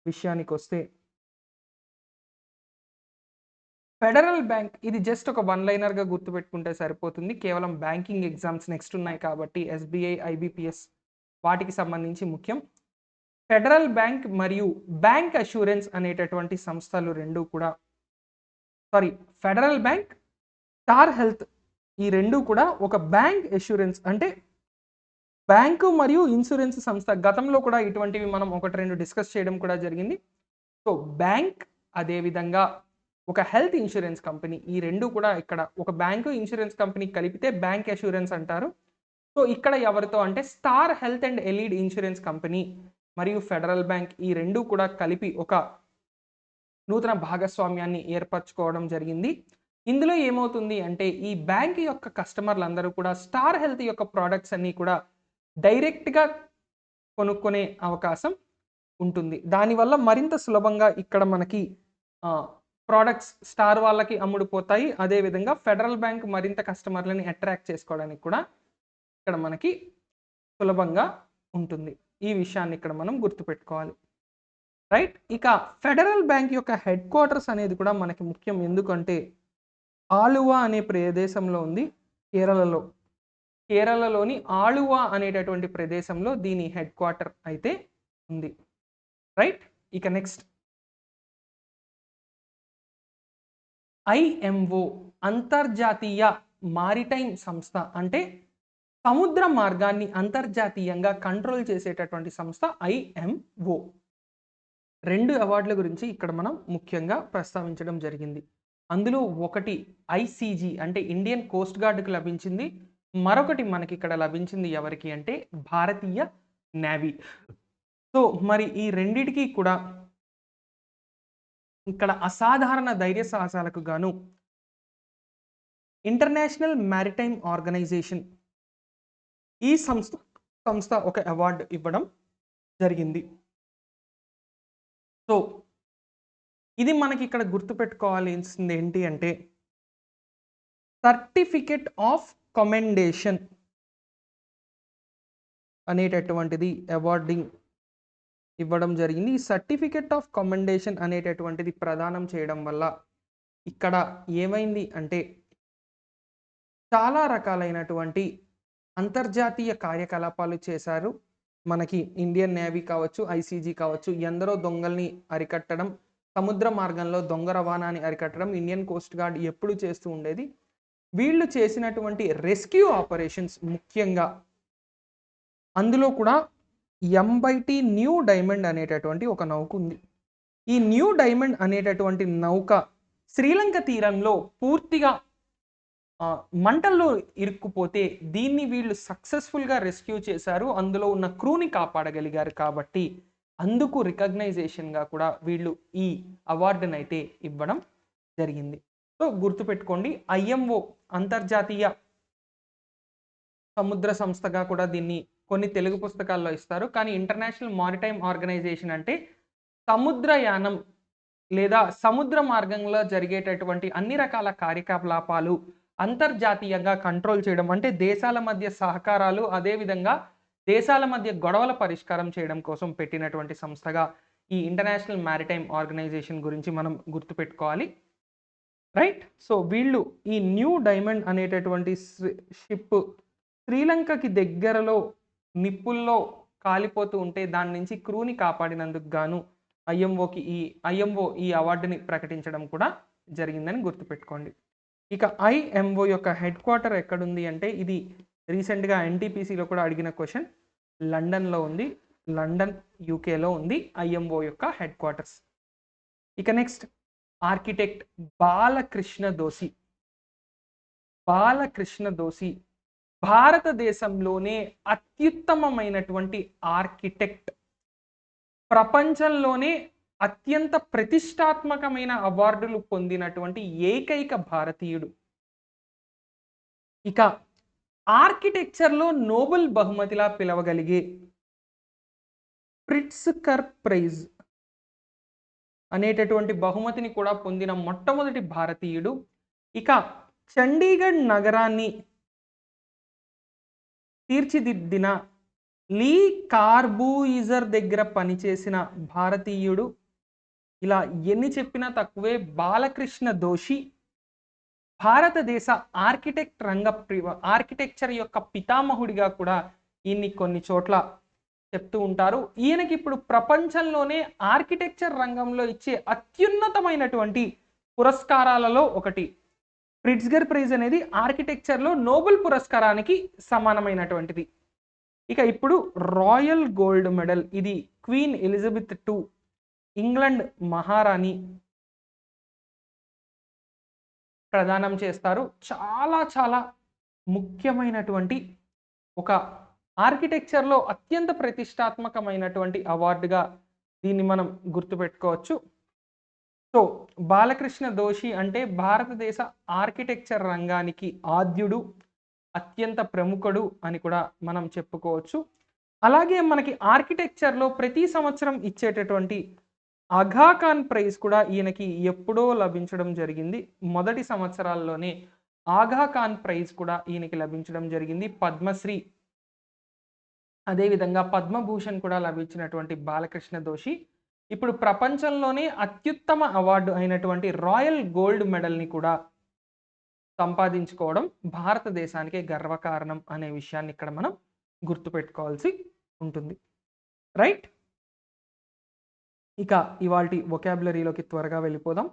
విషయానికి వస్తే ఫెడరల్ బ్యాంక్, ఇది జస్ట్ ఒక వన్ లైనర్గా గుర్తుపెట్టుకుంటే సరిపోతుంది. కేవలం బ్యాంకింగ్ ఎగ్జామ్స్ నెక్స్ట్ ఉన్నాయి కాబట్టి ఎస్బీఐ, ఐబిపిఎస్ వాటికి సంబంధించి ముఖ్యం. ఫెడరల్ బ్యాంక్ మరియు బ్యాంక్ అష్యూరెన్స్ అనేటటువంటి సంస్థలు రెండు కూడా ఫెడరల్ బ్యాంక్, స్టార్ హెల్త్, ఈ రెండు కూడా ఒక బ్యాంక్ అష్యూరెన్స్ అంటే బ్యాంకు మరియు ఇన్సూరెన్స్ సంస్థ. గతంలో కూడా ఇటువంటివి మనం ఒకటి రెండు డిస్కస్ చేయడం కూడా జరిగింది. సో బ్యాంక్, అదేవిధంగా ఒక హెల్త్ ఇన్సూరెన్స్ కంపెనీ, ఈ రెండు కూడా ఇక్కడ ఒక బ్యాంకు ఇన్సూరెన్స్ కంపెనీ కలిపితే బ్యాంక్ అష్యూరెన్స్ అంటారు. సో ఇక్కడ ఎవరితో అంటే Star Health and Allied Insurance Company మరియు ఫెడరల్ బ్యాంక్, ఈ రెండు కూడా కలిపి ఒక నూతన భాగస్వామ్యాన్ని ఏర్పరచుకోవడం జరిగింది. ఇందులో ఏమవుతుంది అంటే ఈ బ్యాంక్ యొక్క కస్టమర్లందరూ కూడా స్టార్ హెల్త్ యొక్క ప్రోడక్ట్స్ అన్నీ కూడా డైరెక్ట్గా కొనుక్కునే అవకాశం ఉంటుంది. దానివల్ల మరింత సులభంగా ఇక్కడ మనకి ప్రోడక్ట్స్ స్టార్ వాళ్ళకి అమ్ముడుపోతాయి. అదేవిధంగా ఫెడరల్ బ్యాంక్ మరింత కస్టమర్లని అట్రాక్ట్ చేసుకోవడానికి కూడా ఇక్కడ మనకి సులభంగా ఉంటుంది. ఈ విషయాన్ని ఇక్కడ మనం గుర్తుపెట్టుకోవాలి, రైట్. ఇక ఫెడరల్ బ్యాంక్ యొక్క హెడ్ క్వార్టర్స్ అనేది కూడా మనకి ముఖ్యం. ఎందుకంటే ఆలువా అనే ప్రదేశంలో ఉంది, కేరళలోని ఆలువా అనేటటువంటి ప్రదేశంలో దీని హెడ్ క్వార్టర్ అయితే ఉంది, రైట్. ఇక నెక్స్ట్ అంతర్జాతీయ మారిటైమ్ సంస్థ అంటే సముద్ర మార్గాన్ని అంతర్జాతీయంగా కంట్రోల్ చేసేటటువంటి సంస్థ ఐఎంఓ. 2 అవార్డుల గురించి ఇక్కడ మనం ముఖ్యంగా ప్రస్తావించడం జరిగింది. అందులో ఒకటి ఐసీజీ అంటే ఇండియన్ కోస్ట్ గార్డ్‌కి లభించింది. మరొకటి మనకి ఇక్కడ లభించింది ఎవరికి అంటే భారతీయ నేవీ. సో, మరి ఈ రెండిటికి కూడా ఇక్కడ అసాధారణ ధైర్య సాహసాలకు గాను ఇంటర్నేషనల్ మారిటైమ్ ఆర్గనైజేషన్ ఈ సంస్థ ఒక అవార్డు ఇవ్వడం జరిగింది. సో, ఇది మనకి ఇక్కడ గుర్తుపెట్టుకోవాల్సింది ఏంటి అంటే సర్టిఫికెట్ ఆఫ్ కమెండేషన్ అనేటటువంటిది అవార్డింగ్ ఇవ్వడం జరిగింది. ఈ సర్టిఫికెట్ ఆఫ్ కమెండేషన్ అనేటటువంటిది ప్రదానం చేయడం వల్ల ఇక్కడ ఏమైంది అంటే చాలా రకాలైనటువంటి అంతర్జాతీయ కార్యకలాపాలు చేశారు. మనకి ఇండియన్ నేవీ కావచ్చు, ఐసీజీ కావచ్చు, ఎందరో దొంగల్ని అరికట్టడం, సముద్ర మార్గంలో దొంగ రవాణాని అరికట్టడం ఇండియన్ కోస్ట్ గార్డ్ ఎప్పుడు చేస్తూ ఉండేది. వీళ్ళు చేసినటువంటి రెస్క్యూ ఆపరేషన్స్ ముఖ్యంగా అందులో కూడా ఎంబైటీ న్యూ డైమండ్ అనేటటువంటి ఒక నౌక ఉంది. ఈ న్యూ డైమండ్ అనేటటువంటి నౌక శ్రీలంక తీరంలో పూర్తిగా మంటల్లో ఇరుక్కుపోతే దీన్ని వీళ్ళు సక్సెస్ఫుల్గా రెస్క్యూ చేశారు. అందులో ఉన్న క్రూని కాపాడగలిగారు కాబట్టి అందుకు రికగ్నైజేషన్గా కూడా వీళ్ళు ఈ అవార్డును అయితే ఇవ్వడం జరిగింది. సో గుర్తుపెట్టుకోండి, ఐఎంఓ అంతర్జాతీయ సముద్ర సంస్థగా కూడా దీన్ని కొన్ని తెలుగు పుస్తకాల్లో ఇస్తారు. కానీ ఇంటర్నేషనల్ మారిటైమ్ ఆర్గనైజేషన్ అంటే సముద్రయానం లేదా సముద్ర మార్గంలో జరిగేటటువంటి అన్ని రకాల కార్యకలాపాలు అంతర్జాతీయంగా కంట్రోల్ చేయడం అంటే దేశాల మధ్య సహకారాలు, అదేవిధంగా దేశాల మధ్య గొడవల పరిష్కారం చేయడం కోసం పెట్టినటువంటి సంస్థగా ఈ ఇంటర్నేషనల్ మారిటైమ్ ఆర్గనైజేషన్ గురించి మనం గుర్తుపెట్టుకోవాలి. రైట్. సో వీళ్ళు ఈ న్యూ డైమండ్ అనేటటువంటి షిప్ శ్రీలంకకి దగ్గరలో నిప్పుల్లో కాలిపోతూ ఉంటే దాని నుంచి క్రూని కాపాడినందుకు గాను ఐఎంఓ ఈ అవార్డుని ప్రకటించడం కూడా జరిగిందని గుర్తుపెట్టుకోండి. ఇక ఐఎంఓ యొక్క హెడ్ క్వార్టర్ ఎక్కడుంది అంటే ఇది రీసెంట్గా ఎన్టీపీసీలో కూడా అడిగిన క్వశ్చన్. లండన్లో ఉంది. లండన్ యూకేలో ఉంది ఐఎంఓ యొక్క హెడ్ క్వార్టర్స్. ఇక నెక్స్ట్ ఆర్కిటెక్ట్ బాలకృష్ణ దోషి. బాలకృష్ణ దోషి భారతదేశంలోనే అత్యుత్తమమైనటువంటి ఆర్కిటెక్ట్, ప్రపంచంలోనే అత్యంత ప్రతిష్టాత్మకమైన అవార్డులు పొందినటువంటి ఏకైక భారతీయుడు. ఇక ఆర్కిటెక్చర్లో నోబెల్ బహుమతిలా పిలవగలిగే ప్రిట్జ్కర్ ప్రైజ్ అనేటటువంటి బహుమతిని కూడా పొందిన మొట్టమొదటి భారతీయుడు. ఇక చండీగఢ్ నగరాన్ని తీర్చిదిద్దిన లీ కార్బూయిజర్ దగ్గర పనిచేసిన భారతీయుడు. ఇలా ఎన్ని చెప్పినా తక్కువే. బాలకృష్ణ దోషి భారతదేశ ఆర్కిటెక్చర్ యొక్క పితామహుడిగా కూడా ఈయన్ని కొన్ని చోట్ల చెప్తూ ఉంటారు. ఈయనకి ఇప్పుడు ప్రపంచంలోనే ఆర్కిటెక్చర్ రంగంలో ఇచ్చే అత్యున్నతమైనటువంటి పురస్కారాలలో ఒకటి ప్రిట్జ్కర్ ప్రైజ్ అనేది ఆర్కిటెక్చర్లో నోబెల్ పురస్కారానికి సమానమైనటువంటిది. ఇక ఇప్పుడు రాయల్ గోల్డ్ మెడల్, ఇది క్వీన్ ఎలిజబెత్ II ఇంగ్లాండ్ మహారాణి ప్రదానం చేస్తారు. చాలా చాలా ముఖ్యమైనటువంటి ఒక ఆర్కిటెక్చర్లో అత్యంత ప్రతిష్టాత్మకమైనటువంటి అవార్డుగా దీన్ని మనం గుర్తుపెట్టుకోవచ్చు. సో బాలకృష్ణ దోషి అంటే భారతదేశ ఆర్కిటెక్చర్ రంగానికి ఆద్యుడు, అత్యంత ప్రముఖుడు అని కూడా మనం చెప్పుకోవచ్చు. అలాగే మనకి ఆర్కిటెక్చర్లో ప్రతి సంవత్సరం ఇచ్చేటటువంటి ఆగా ఖాన్ ప్రైజ్ కూడా ఈయనకి ఎప్పుడో లభించడం జరిగింది. మొదటి సంవత్సరాల్లోనే ఆగా ఖాన్ ప్రైజ్ కూడా ఈయనకి లభించడం జరిగింది. పద్మశ్రీ అదేవిధంగా పద్మభూషణ్ కూడా లభించినటువంటి బాలకృష్ణ దోషి ఇప్పుడు ప్రపంచంలోనే అత్యుత్తమ అవార్డు అయినటువంటి రాయల్ గోల్డ్ మెడల్ని కూడా సంపాదించుకోవడం భారతదేశానికే గర్వకారణం అనే విషయాన్ని ఇక్కడ మనం గుర్తుపెట్టుకోవాల్సి ఉంటుంది. రైట్. ఇక ఇవాల్టి వొకాబులరీలోకి త్వరగా వెళ్ళిపోదాం.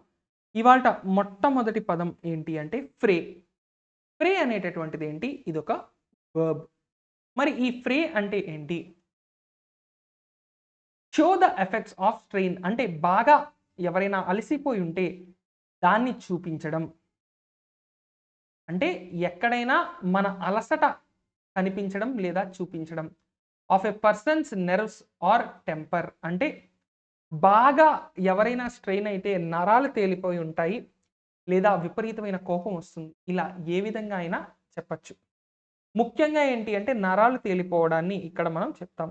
ఇవాల్ట మొట్టమొదటి పదం ఏంటి అంటే ఫ్రే. ఫ్రే అనేటటువంటిది ఏంటి? ఇదొక వర్బ్. మరి ఈ ఫ్రే అంటే ఏంటి? Show the effects of strain అంటే బాగా ఎవరైనా అలసిపోయి ఉంటే దాన్ని చూపించడం. అంటే ఎక్కడైనా మన అలసట కనిపించడం లేదా చూపించడం. Of a person's nerves or temper అంటే బాగా ఎవరైనా స్ట్రెయిన్ అయితే నరాలు తేలిపోయి ఉంటాయి. లేదా విపరీతమైన కోపం వస్తుంది. ఇలా ఏ విధంగా అయినా చెప్పచ్చు. ముఖ్యంగా ఏంటి అంటే నరాలు తేలిపోవడాన్ని ఇక్కడ మనం చెప్తాం.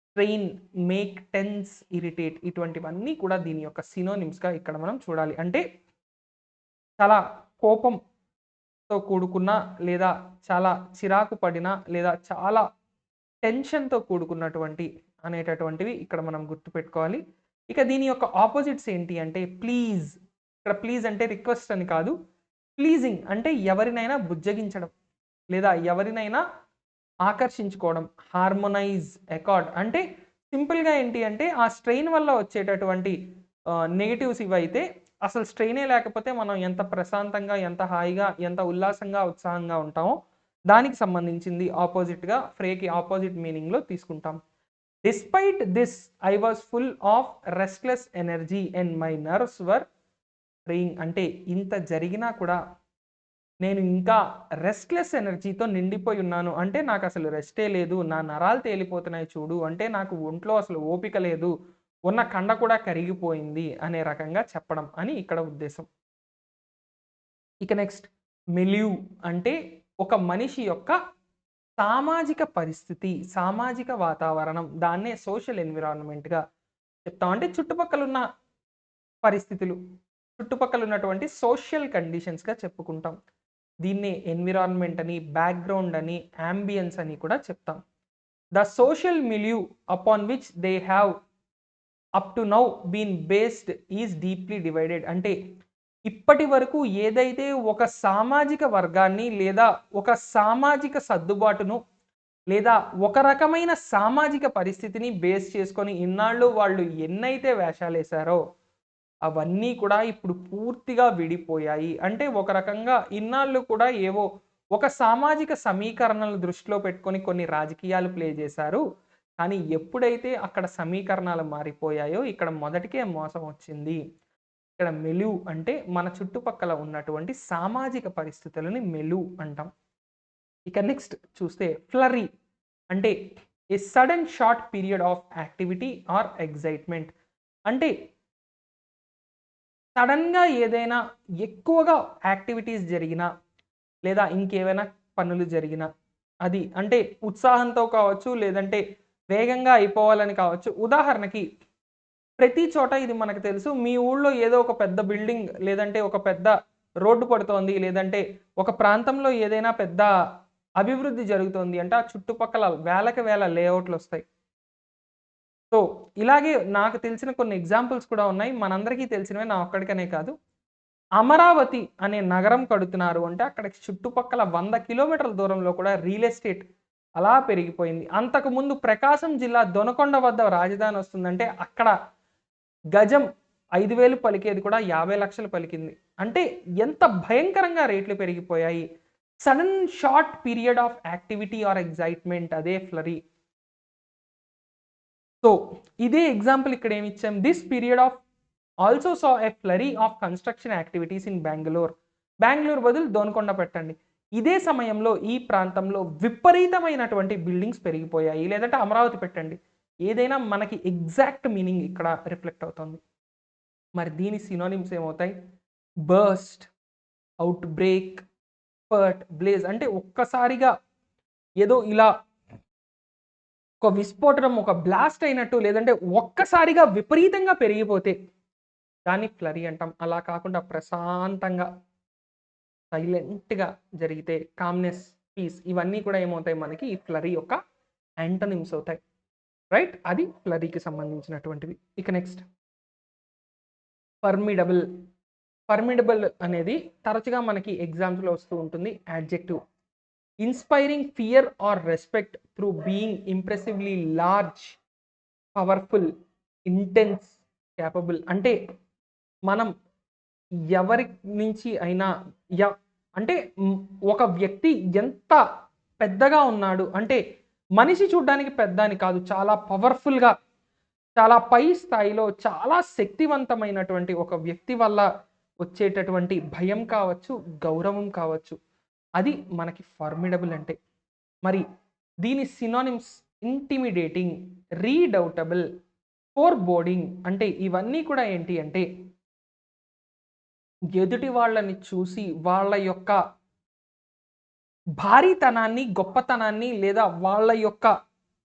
స్ట్రెయిన్, మేక్, టెన్స్, ఇరిటేట్ ఇటువంటివన్నీ కూడా దీని యొక్క సినోనిమ్స్‌గా ఇక్కడ మనం చూడాలి. అంటే చాలా కోపంతో కూడుకున్న లేదా చాలా చిరాకు పడిన లేదా చాలా టెన్షన్‌తో కూడుకున్నటువంటి అనేటటువంటివి ఇక్కడ మనం గుర్తుపెట్టుకోవాలి. ఇక దీని యొక్క ఆపోజిట్స్ ఏంటి అంటే ప్లీజ్. ఇక్కడ ప్లీజ్ అంటే రిక్వెస్ట్ అని కాదు. ప్లీజింగ్ అంటే ఎవరినైనా బుజ్జగించడం లేదా ఎవరినైనా ఆకర్షించుకోవడం. హార్మోనైజ్, అకార్డ్ అంటే సింపుల్‌గా ఏంటి అంటే ఆ స్ట్రెయిన్ వల్ల వచ్చేటటువంటి నెగెటివ్స్ ఇవైతే అసలు స్ట్రెయినే లేకపోతే మనం ఎంత ప్రశాంతంగా, ఎంత హాయిగా, ఎంత ఉల్లాసంగా, ఉత్సాహంగా ఉంటామో దానికి సంబంధించింది ఆపోజిట్‌గా ఫ్రేకి ఆపోజిట్ మీనింగ్‌లో తీసుకుంటాం. Despite this I was full of restless energy and my nerves were fraying అంటే ఇంత జరిగినా కూడా నేను ఇంకా రెస్ట్‌లెస్ ఎనర్జీతో నిండిపోయి ఉన్నాను. అంటే నాకసలు రెస్టే లేదు. నా నరాలు తేలిపోతున్నాయి చూడు. అంటే నాకు ఒంట్లో అసలు ఓపిక లేదు. ఉన్న కండ కూడా కరిగిపోయింది అనే రకంగా చెప్పడం అని ఇక్కడ ఉద్దేశం. ఇక నెక్స్ట్ మిలియూ అంటే ఒక మనిషి యొక్క సామాజిక పరిస్థితి, సామాజిక వాతావరణం దాన్నే సోషల్ ఎన్విరాన్మెంట్‌గా చెప్తాం. అంటే చుట్టుపక్కలున్న పరిస్థితులు, చుట్టుపక్కల ఉన్నటువంటి సోషల్ కండిషన్స్‌గా చెప్పుకుంటాం. దీన్నే ఎన్విరాన్మెంట్ అని, బ్యాక్‌గ్రౌండ్ అని, యాంబియన్స్ అని కూడా చెప్తాం. The social milieu upon which they have up to now been based is deeply divided అంటే ఇప్పటి వరకు ఏదైతే ఒక సామాజిక వర్గాన్ని లేదా ఒక సామాజిక సర్దుబాటును లేదా ఒక రకమైన సామాజిక పరిస్థితిని బేస్ చేసుకొని ఇన్నాళ్ళు వాళ్ళు ఎన్నైతే వేషాలేశారో అవన్నీ కూడా ఇప్పుడు పూర్తిగా విడిపోయాయి. అంటే ఒక రకంగా ఇన్నాళ్ళు కూడా ఏవో ఒక సామాజిక సమీకరణలను దృష్టిలో పెట్టుకొని కొన్ని రాజకీయాలు ప్లే చేశారు. కానీ ఎప్పుడైతే అక్కడ సమీకరణాలు మారిపోయాయో ఇక్కడ మొదటికే మోసం వచ్చింది. ఇక్కడ మెలు అంటే మన చుట్టుపక్కల ఉన్నటువంటి సామాజిక పరిస్థితులని మెలు అంటాం. ఇక నెక్స్ట్ చూస్తే ఫ్లర్రీ అంటే ఏ sudden short period of activity are excitement అంటే సడన్‌గా ఏదైనా ఎక్కువగా యాక్టివిటీస్ జరిగినా, లేదా ఇంకేవైనా పనులు జరిగినా, అది అంటే ఉత్సాహంతో కావచ్చు, లేదంటే వేగంగా అయిపోవాలని కావచ్చు. ఉదాహరణకి ప్రతి చోట ఇది మనకు తెలుసు. మీ ఊళ్ళో ఏదో ఒక పెద్ద బిల్డింగ్ లేదంటే ఒక పెద్ద రోడ్డు పడుతోంది. లేదంటే ఒక ప్రాంతంలో ఏదైనా పెద్ద అభివృద్ధి జరుగుతోంది అంటే, ఆ చుట్టుపక్కల వేలకు వేల లేఅవుట్‌లొస్తాయి. సో, ఇలాగే నాకు తెలిసిన కొన్ని ఎగ్జాంపుల్స్ కూడా ఉన్నాయి. మనందరికీ తెలిసినవే నా ఒక్కడికనే కాదు. అమరావతి అనే నగరం కడుతున్నారు అంటే అక్కడికి చుట్టుపక్కల 100 కిలోమీటర్ల దూరంలో కూడా రియల్ ఎస్టేట్ అలా పెరిగిపోయింది. అంతకుముందు ప్రకాశం జిల్లా దొనకొండ వద్ద రాజధాని వస్తుందంటే అక్కడ గజం 5,000 పలికేది కూడా 50,00,000 పలికింది. అంటే ఎంత భయంకరంగా రేట్లు పెరిగిపోయాయి. Sudden short period of activity or excitement అదే ఫ్లరీ. సో, ఇదే ఎగ్జాంపుల్ ఇక్కడ ఏమిచ్చాం. This period of also saw a flurry of construction activities in Bengaluru. Bengaluru బదులు దొనకొండ పెట్టండి. ఇదే సమయంలో ఈ ప్రాంతంలో విపరీతమైనటువంటి బిల్డింగ్స్ పెరిగిపోయాయి. లేదంటే అమరావతి పెట్టండి. ఏదైనా మనకి ఎగ్జాక్ట్ మీనింగ్ ఇక్కడ రిఫ్లెక్ట్ అవుతుంది. మరి దీని సినోనిమ్స్ ఏమవుతాయి? Burst, out break, spurt, blaze అంటే ఒక్కసారిగా ఏదో ఇలా ఒక విస్ఫోటనం, ఒక బ్లాస్ట్ అయినట్టు లేదంటే ఒక్కసారిగా విపరీతంగా పెరిగిపోతే దాన్ని ఫ్లరీ అంటాం. అలా కాకుండా ప్రశాంతంగా, సైలెంట్‌గా జరిగితే కామ్‌నెస్, పీస్ ఇవన్నీ కూడా ఏమవుతాయి మనకి ఈ ఫ్లరీ యొక్క యాంటోనిమ్స్ అవుతాయి. రైట్? అది ఫ్లరీకి సంబంధించినటువంటివి. ఇక నెక్స్ట్ ఫర్మిడబుల్. ఫర్మిడబుల్ అనేది తరచుగా మనకి ఎగ్జామ్స్‌లో వస్తూ ఉంటుంది. Adjective. Inspiring fear or respect through being impressively large, powerful, intense, capable అంటే మనం ఎవరి నుంచి అయినా య అంటే ఒక వ్యక్తి ఎంత పెద్దగా ఉన్నాడు అంటే మనిషి చూడ్డానికి పెద్ద అని కాదు. చాలా పవర్‌ఫుల్‌గా, చాలా పై స్థాయిలో, చాలా శక్తివంతమైనటువంటి ఒక వ్యక్తి వల్ల వచ్చేటటువంటి భయం కావచ్చు, గౌరవం కావచ్చు. అది మనకి ఫార్మిడబుల్ అంటే. మరి దీని సినోనిమ్స్ ఇంటిమిడేటింగ్, రీడౌటబుల్, ఫోర్బోర్డింగ్ అంటే ఇవన్నీ కూడా ఏంటి అంటే ఎదుటి వాళ్ళని చూసి వాళ్ళ యొక్క భారీతనాన్ని, గొప్పతనాన్ని లేదా వాళ్ళ యొక్క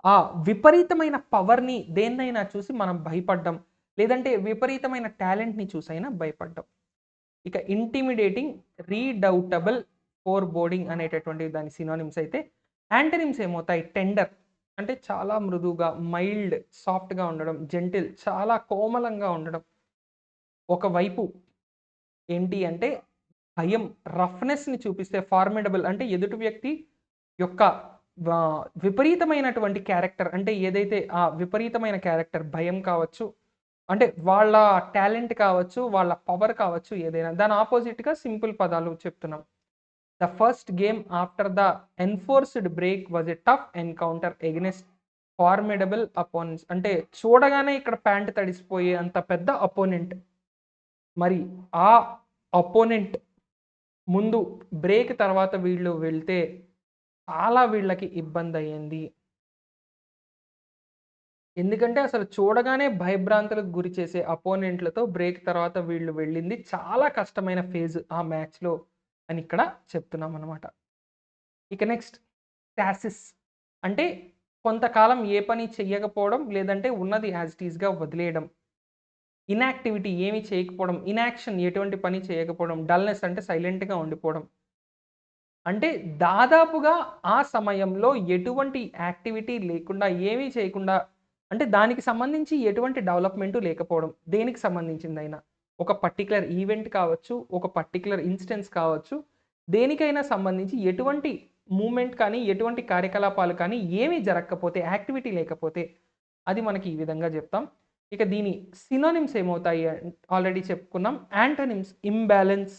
ఆ విపరీతమైన పవర్‌ని దేన్నైనా చూసి మనం భయపడ్డం. లేదంటే విపరీతమైన టాలెంట్‌ని చూసైనా భయపడ్డం. ఇక ఇంటిమిడేటింగ్, రీడౌటబుల్, ఫోర్బోర్డింగ్ అనేటటువంటి దాని సినోనిమ్స్ అయితే యాంటోనిమ్స్ ఏమవుతాయి? టెండర్ అంటే చాలా మృదువుగా, మైల్డ్, సాఫ్ట్‌గా ఉండడం, జెంటిల్ చాలా కోమలంగా ఉండడం. ఒకవైపు ఏంటి అంటే భయం, రఫ్‌నెస్‌ని చూపిస్తే ఫార్మిడబుల్ అంటే ఎదుటి వ్యక్తి యొక్క విపరీతమైనటువంటి క్యారెక్టర్ అంటే ఏదైతే ఆ విపరీతమైన క్యారెక్టర్ భయం కావచ్చు, అంటే వాళ్ళ టాలెంట్ కావచ్చు, వాళ్ళ పవర్ కావచ్చు ఏదైనా. దాని అపోజిట్‌గా సింపుల్ పదాలు చెప్తున్నాం. The first game after the enforced break was a tough encounter ఎగైన్స్ట్ formidable opponents అంటే చూడగానే ఇక్కడ ప్యాంట్ తడిసిపోయే అంత పెద్ద అపోనెంట్. మరి ఆ అపోనెంట్ ముందు బ్రేక్ తర్వాత వీళ్ళు వెళ్తే చాలా వీళ్ళకి ఇబ్బందయ్యింది. ఎందుకంటే అసలు చూడగానే భయభ్రాంతులకు గురి చేసే అపోనెంట్‌లతో బ్రేక్ తర్వాత వీళ్ళు వెళ్ళింది చాలా కష్టమైన ఫేజ్ ఆ మ్యాచ్‌లో అని ఇక్కడ చెప్తున్నామనమాట. ఇక నెక్స్ట్ స్టాసిస్ అంటే కొంతకాలం ఏ పని చెయ్యకపోవడం, లేదంటే ఉన్నది యాజ్ ఇట్ ఈస్‌గా వదిలేయడం. ఇన్‌యాక్టివిటీ ఏమి చేయకపోవడం, ఇన్‌యాక్షన్ ఎటువంటి పని చేయకపోవడం, డల్‌నెస్ అంటే సైలెంట్‌గా ఉండిపోవడం. అంటే దాదాపుగా ఆ సమయంలో ఎటువంటి యాక్టివిటీ లేకుండా, ఏమీ చేయకుండా అంటే దానికి సంబంధించి ఎటువంటి డెవలప్‌మెంటు లేకపోవడం. దేనికి సంబంధించిందైనా. ఒక పర్టిక్యులర్ ఈవెంట్ కావచ్చు, ఒక పర్టిక్యులర్ ఇన్‌స్టెన్స్ కావచ్చు. దేనికైనా సంబంధించి ఎటువంటి మూవ్‌మెంట్ కానీ, ఎటువంటి కార్యకలాపాలు కానీ ఏమీ జరగకపోతే, యాక్టివిటీ లేకపోతే అది మనకి ఈ విధంగా జెప్తాం. ఇక దీని సినోనిమ్స్ ఏమవుతాయి ఆల్రెడీ చెప్పుకున్నాం. Antonyms imbalance,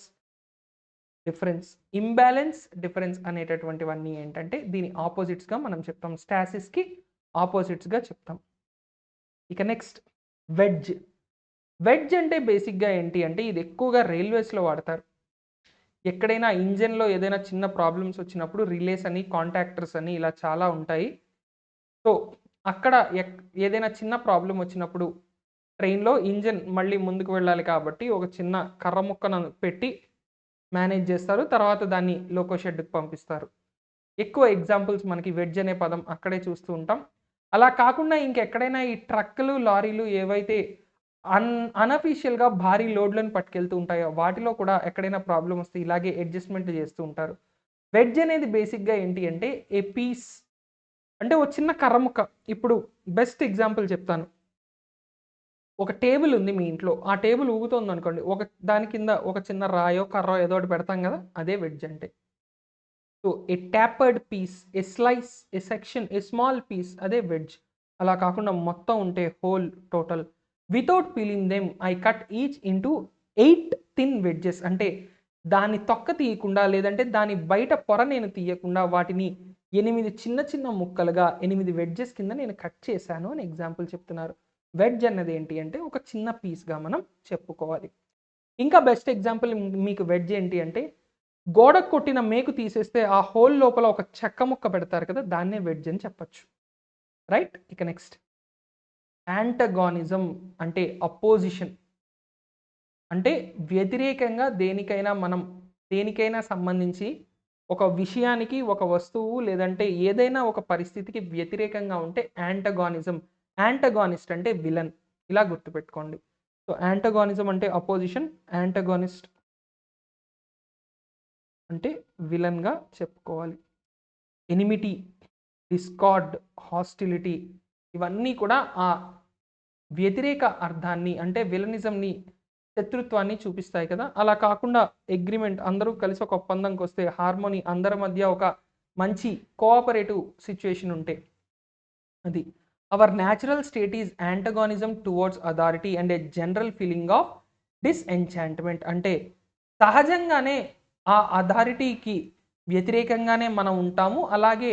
difference. Imbalance, difference అనేటటువంటివన్నీ ఏంటంటే దీని ఆపోజిట్స్‌గా మనం చెప్తాం. స్టాసిస్‌కి ఆపోజిట్స్‌గా చెప్తాం. ఇక నెక్స్ట్ వెడ్జ్. వెడ్జ్ అంటే బేసిక్‌గా ఏంటి అంటే ఇది ఎక్కువగా రైల్వేస్‌లో వాడతారు. ఎక్కడైనా ఇంజిన్‌లో ఏదైనా చిన్న ప్రాబ్లమ్స్ వచ్చినప్పుడు రిలేస్ అని, కాంటాక్టర్స్ అని ఇలా చాలా ఉంటాయి. సో, అక్కడ ఏదైనా చిన్న ప్రాబ్లమ్ వచ్చినప్పుడు ట్రైన్‌లో ఇంజిన్ మళ్ళీ ముందుకు వెళ్ళాలి కాబట్టి ఒక చిన్న కర్ర ముక్కను పెట్టి మేనేజ్ జేస్తారు. తర్వాత దాన్ని లోకో షెడ్‌కి పంపిస్తారు. ఎక్కువ ఎగ్జాంపుల్స్ మనకి వెడ్జ్ అనే పదం అక్కడే చూస్తూ ఉంటాం. అలా కాకుండా ఇంకెక్కడైనా ఈ ట్రక్కులు, లారీలు ఏవైతే అన్ అనఫిషియల్‌గా భారీ లోడ్‌లను పట్టుకెళ్తూ ఉంటాయో వాటిలో కూడా ఎక్కడైనా ప్రాబ్లమ్ వస్తే ఇలాగే అడ్జస్ట్‌మెంట్ చేస్తూ ఉంటారు. వెడ్జ్ అనేది బేసిక్‌గా ఏంటి అంటే ఏ పీస్ అంటే ఓ చిన్న కర్ర ముక్క. ఇప్పుడు బెస్ట్ ఎగ్జాంపుల్ చెప్తాను. ఒక టేబుల్ ఉంది మీ ఇంట్లో. ఆ టేబుల్ ఊగుతోందనుకోండి. దాని కింద ఒక చిన్న రాయో, కర్రో ఏదో ఒకటి పెడతాం గదా! అదే వెడ్జ్ అంటే. So, a tapered piece, a slice, a section, a small piece అదే వెడ్జ్. అలా కాకుండా మొత్తం ఉంటే whole total. Without peeling them I cut each into 8 thin wedges అంటే దాని తొక్క తీయకుండా లేదంటే దాని బయట పొర నేను తీయకుండా వాటిని 8 చిన్న చిన్న ముక్కలుగా 8 వెడ్జెస్ కింద నేను కట్ చేశాను అని ఎగ్జాంపుల్ చెప్తున్నారు. వెడ్జ్ అన్నది ఏంటి అంటే ఒక చిన్న పీస్‌గా మనం చెప్పుకోవాలి. ఇంకా బెస్ట్ ఎగ్జాంపుల్ మీకు వెడ్జ్ ఏంటి అంటే గోడకు కొట్టిన మేకు తీసేస్తే ఆ హోల్ లోపల ఒక చెక్క ముక్క పెడతారు కదా! దాన్నే వెడ్జ్ అని చెప్పొచ్చు. రైట్? ఇక నెక్స్ట్ యాంటగానిజం అంటే అపోజిషన్. అంటే వ్యతిరేకంగా దేనికైనా సంబంధించి ఒక విషయానికి, ఒక వస్తువు లేదంటే ఏదైనా ఒక పరిస్థితికి వ్యతిరేకంగా ఉంటే యాంటగానిజం. యాంటగానిస్ట్ అంటే విలన్. ఇలా గుర్తుపెట్టుకోండి. సో, యాంటగానిజం అంటే అపోజిషన్, యాంటగానిస్ట్ అంటే విలన్‌గా చెప్పుకోవాలి. ఎనిమిటీ, డిస్కార్డ్, హాస్టిలిటీ ఇవన్నీ కూడా ఆ వ్యతిరేక అర్థాన్ని అంటే విలనిజంని, శత్రుత్వాన్ని చూపిస్తాయి కదా! అలా కాకుండా అగ్రీమెంట్ అందరూ కలిసి ఒక ఒప్పందంకొస్తే హార్మోనీ అందరి మధ్య ఒక మంచి కోఆపరేటివ్ సిట్యుయేషన్ ఉంటే అది. Our natural state is antagonism towards authority and a general feeling of disenchantment అంటే సహజంగానే ఆ అథారిటీకి వ్యతిరేకంగానే మనం ఉంటాము. అలాగే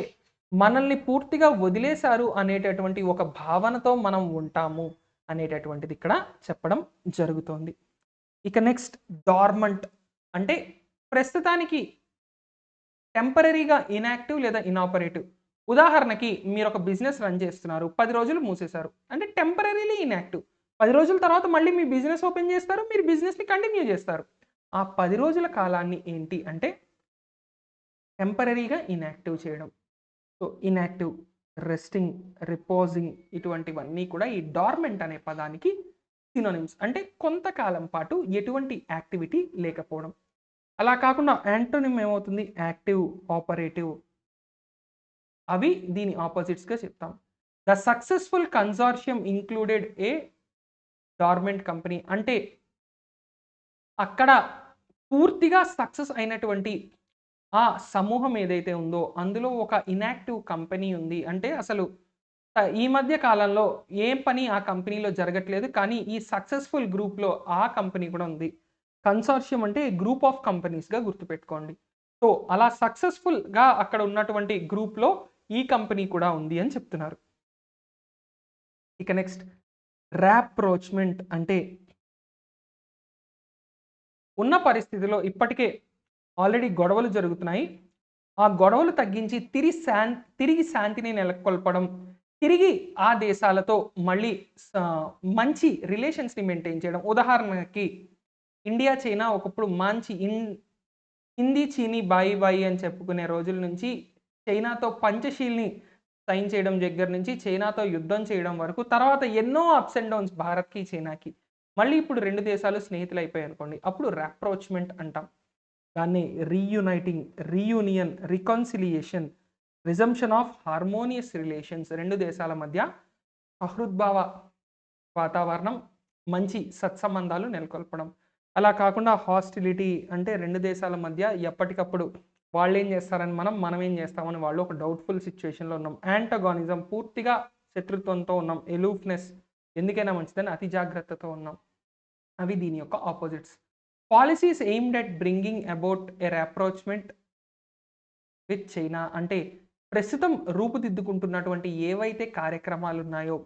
మనల్ని పూర్తిగా వదిలేశారు అనేటటువంటి ఒక భావనతో మనం ఉంటాము అనేటటువంటిది ఇక్కడ చెప్పడం జరుగుతోంది. ఇక నెక్స్ట్ డార్మంట్ అంటే ప్రస్తుతానికి టెంపరరీగా ఇనాక్టివ్ లేదా ఇనాపరేటివ్. ఉదాహరణకి మీరొక బిజినెస్ రన్ చేస్తున్నారు. 10 రోజులు మూసేశారు. అంటే టెంపరరీలీ ఇనాక్టివ్. 10 రోజుల తర్వాత మళ్ళీ మీ బిజినెస్ ఓపెన్ చేస్తారు. మీరు బిజినెస్‌ని కంటిన్యూ చేస్తారు. ఆ 10 రోజుల కాలాన్ని ఏంటి అంటే టెంపరరీగా ఇనాక్టివ్ చేయడం. సో, ఇనాక్టివ్, రెస్టింగ్, రిపోజింగ్ ఇటువంటివన్నీ కూడా ఈ డార్మెంట్ అనే పదానికి సినోనిమ్స్. అంటే కొంతకాలం పాటు ఎటువంటి యాక్టివిటీ లేకపోవడం. అలా కాకుండా యాంటోనిమ్ ఏమవుతుంది? యాక్టివ్, ఆపరేటివ్ అవి దీని ఆపోజిట్స్‌గా చెప్తాం. The successful consortium included A dormant company అంటే అక్కడ పూర్తిగా సక్సెస్ అయినటువంటి ఆ సమూహం ఏదైతే ఉందో అందులో ఒక ఇనాక్టివ్ కంపెనీ ఉంది. అంటే అసలు ఈ మధ్య కాలంలో ఏ పని ఆ కంపెనీలో జరగట్లేదు. కానీ ఈ సక్సెస్‌ఫుల్ గ్రూప్‌లో ఆ కంపెనీ కూడా ఉంది. కన్సార్షియం అంటే గ్రూప్ ఆఫ్ కంపెనీస్‌గా గుర్తుపెట్టుకోండి. సో, అలా సక్సెస్‌ఫుల్‌గా అక్కడ ఉన్నటువంటి గ్రూప్‌లో ఈ కంపెనీ కూడా ఉంది అని చెప్తున్నారు. ఇక నెక్స్ట్ రాప్రోచ్‌మెంట్ అంటే ఉన్న పరిస్థితిలో ఇప్పటికే ఆల్రెడీ గొడవలు జరుగుతున్నాయి. ఆ గొడవలు తగ్గించి తిరిగి శాంతిని నెలకొల్పడం. తిరిగి ఆ దేశాలతో మళ్ళీ స మంచి రిలేషన్స్‌ని మెయింటైన్ చేయడం. ఉదాహరణకి ఇండియా, చైనా ఒకప్పుడు మంచి హిందీ, చీనీ బాయి బాయి అని చెప్పుకునే రోజుల నుంచి చైనాతో పంచషీల్‌ని సైన్ చేయడం దగ్గర నుంచి చైనాతో యుద్ధం చేయడం వరకు తర్వాత ఎన్నో అప్స్ అండ్ డౌన్స్ భారత్‌కి, చైనాకి. మళ్ళీ ఇప్పుడు 2 దేశాలు స్నేహితులైపోయాయనుకోండి. అప్పుడు రాప్రోచ్‌మెంట్ అంటాం. దాన్ని reuniting, reunion, reconciliation, resumption of harmonious relations 2 దేశాల మధ్య సహృద్భావ వాతావరణం, మంచి సత్సంబంధాలు నెలకొల్పడం. అలా కాకుండా హాస్టిలిటీ అంటే 2 దేశాల మధ్య ఎప్పటికప్పుడు వాళ్ళేం చేస్తారని మనం ఏం చేస్తామని వాళ్ళు ఒక డౌట్‌ఫుల్ సిట్యుయేషన్‌లో ఉన్నాం. యాంటగానిజం పూర్తిగా శత్రుత్వంతో ఉన్నాం. ఎలూఫ్‌నెస్ ఎందుకైనా మంచిదని అతి జాగ్రత్తతో ఉన్నాం. అవి దీని యొక్క opposites. Policies aimed at bringing about a rapprochement with China అంటే ప్రస్తుతం రూపుదిద్దుకుంటున్నటువంటి ఏవైతే కార్యక్రమాలున్నాయో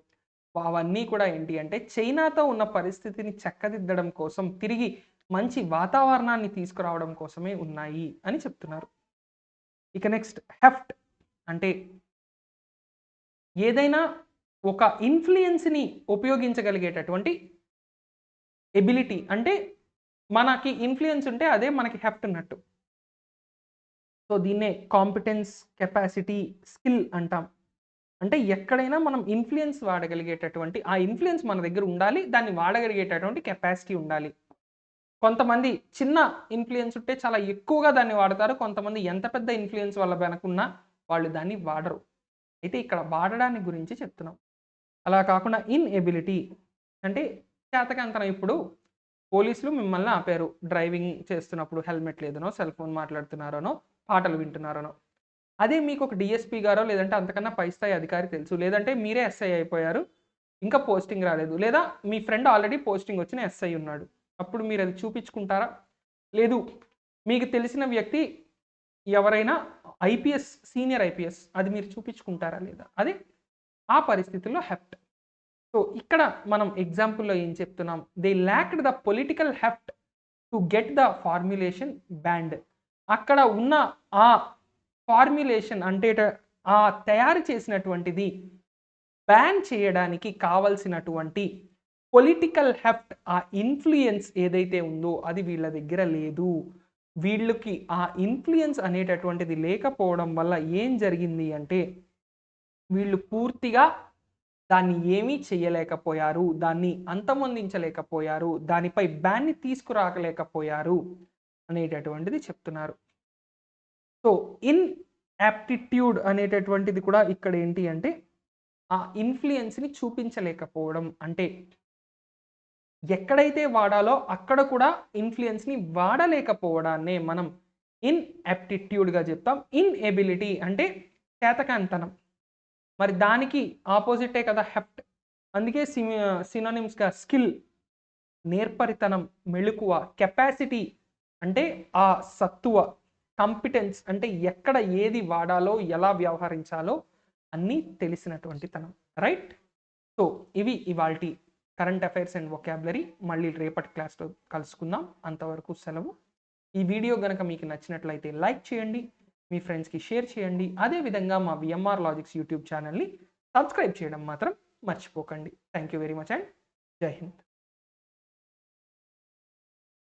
అవన్నీ కూడా ఏంటి అంటే చైనాతో ఉన్న పరిస్థితిని చక్కదిద్దడం కోసం తిరిగి మంచి వాతావరణాన్ని తీసుకురావడం కోసమే ఉన్నాయి అని చెప్తున్నారు. ఇక నెక్స్ట్ హెఫ్ట్ అంటే ఏదైనా ఒక ఇన్‌ఫ్లూయెన్స్‌ని ఉపయోగించగలిగేటటువంటి ఎబిలిటీ అంటే మనకి ఇన్‌ఫ్లూయెన్స్ ఉంటే అదే మనకి హెఫ్ట్ అన్నట్టు. సో, దీన్నే కాంపిటెన్స్, కెపాసిటీ, స్కిల్ అంటాం. అంటే ఎక్కడైనా మనం ఇన్‌ఫ్లూయెన్స్ వాడగలిగేటటువంటి ఆ ఇన్‌ఫ్లూయెన్స్ మన దగ్గర ఉండాలి. దాన్ని వాడగలిగేటటువంటి కెపాసిటీ ఉండాలి. కొంతమంది చిన్న ఇన్‌ఫ్లూయెన్స్ ఉంటే చాలా ఎక్కువగా దాన్ని వాడతారు. కొంతమంది ఎంత పెద్ద ఇన్‌ఫ్లూయెన్స్ వాళ్ళ వెనకున్నా వాళ్ళు దాన్ని వాడరు. అయితే ఇక్కడ వాడడాన్ని గురించి చెప్తున్నాం. అలా కాకుండా ఇన్‌ఎబిలిటీ అంటే చేతకానితనం. ఇప్పుడు పోలీసులు మిమ్మల్ని ఆపారు. డ్రైవింగ్ చేస్తున్నప్పుడు హెల్మెట్ లేదనో, సెల్ ఫోన్ మాట్లాడుతున్నారనో, పాటలు వింటున్నారనో. అదే మీకొక డీఎస్పీ గారో లేదంటే అంతకన్నా పై స్థాయి అధికారి తెలుసు. లేదంటే మీరే ఎస్ఐ అయిపోయారు. ఇంకా పోస్టింగ్ రాలేదు. లేదా మీ ఫ్రెండ్ ఆల్రెడీ పోస్టింగ్ వచ్చిన ఎస్ఐ ఉన్నాడు. అప్పుడు మీరది చూపించుకుంటారా? లేదు. మీకు తెలిసిన వ్యక్తి ఎవరైనా ఐపీఎస్, సీనియర్ ఐపీఎస్ అది మీరు చూపించుకుంటారా లేదా? అది ఆ పరిస్థితుల్లో హెఫ్ట్. సో, ఇక్కడ మనం ఎగ్జాంపుల్‌లో ఏం చెప్తున్నాం? They lacked the political heft to get the formulation banned. అక్కడ ఉన్న ఆ ఫార్ములేషన్ అంటే ఆ తయారు చేసినటువంటిది బ్యాన్ చేయడానికి కావాల్సినటువంటి పొలిటికల్ హెఫ్ట్ ఆ ఇన్‌ఫ్లూయెన్స్ ఏదైతే ఉందో అది వీళ్ళ దగ్గర లేదు. వీళ్ళకి ఆ ఇన్‌ఫ్లూయెన్స్ అనేటటువంటిది లేకపోవడం వల్ల ఏం జరిగింది అంటే వీళ్ళు పూర్తిగా దాన్ని ఏమీ చేయలేకపోయారు. దాన్ని అంతమొందించలేకపోయారు. దానిపై బ్యాన్‌ని తీసుకురాలేకపోయారు అనేటటువంటిది చెప్తున్నారు. సో, ఇన్‌యాప్టిట్యూడ్ అనేటటువంటిది కూడా ఇక్కడ ఏంటి అంటే, ఆ ఇన్‌ఫ్లూయెన్స్‌ని చూపించలేకపోవడం. అంటే ఎక్కడైతే వాడాలో అక్కడ కూడా ఇన్‌ఫ్లూయెన్స్‌ని వాడలేకపోవడాన్నే మనం ఇన్‌యాప్టిట్యూడ్‌గా చెప్తాం. ఇన్‌ఎబిలిటీ అంటే చేతకానితనం. మరి దానికి ఆపోజిటే కదా హెఫ్ట్. అందుకే సినోనిమ్స్‌గా స్కిల్ నేర్పరితనం, మెళకువ, కెపాసిటీ అంటే ఆ సత్తువ, కాంపిటెన్స్ అంటే ఎక్కడ ఏది వాడాలో, ఎలా వ్యవహరించాలో అన్నీ తెలిసినటువంటి తనం. రైట్? సో ఇవి ఇవాల్టి కరెంట్ అఫైర్స్ అండ్ వొకాబులరీ. మళ్ళీ రేపటి క్లాస్లో కలుసుకుందాం. అంతవరకు సెలవు. ఈ వీడియో గనక మీకు నచ్చినట్లయితే లైక్ చేయండి, మీ ఫ్రెండ్స్కి షేర్ చేయండి. అదేవిధంగా మా విఎంఆర్ లాజిక్స్ యూట్యూబ్ ఛానల్ని సబ్స్క్రైబ్ చేయడం మాత్రం మర్చిపోకండి. Thank you very much and జై హింద్.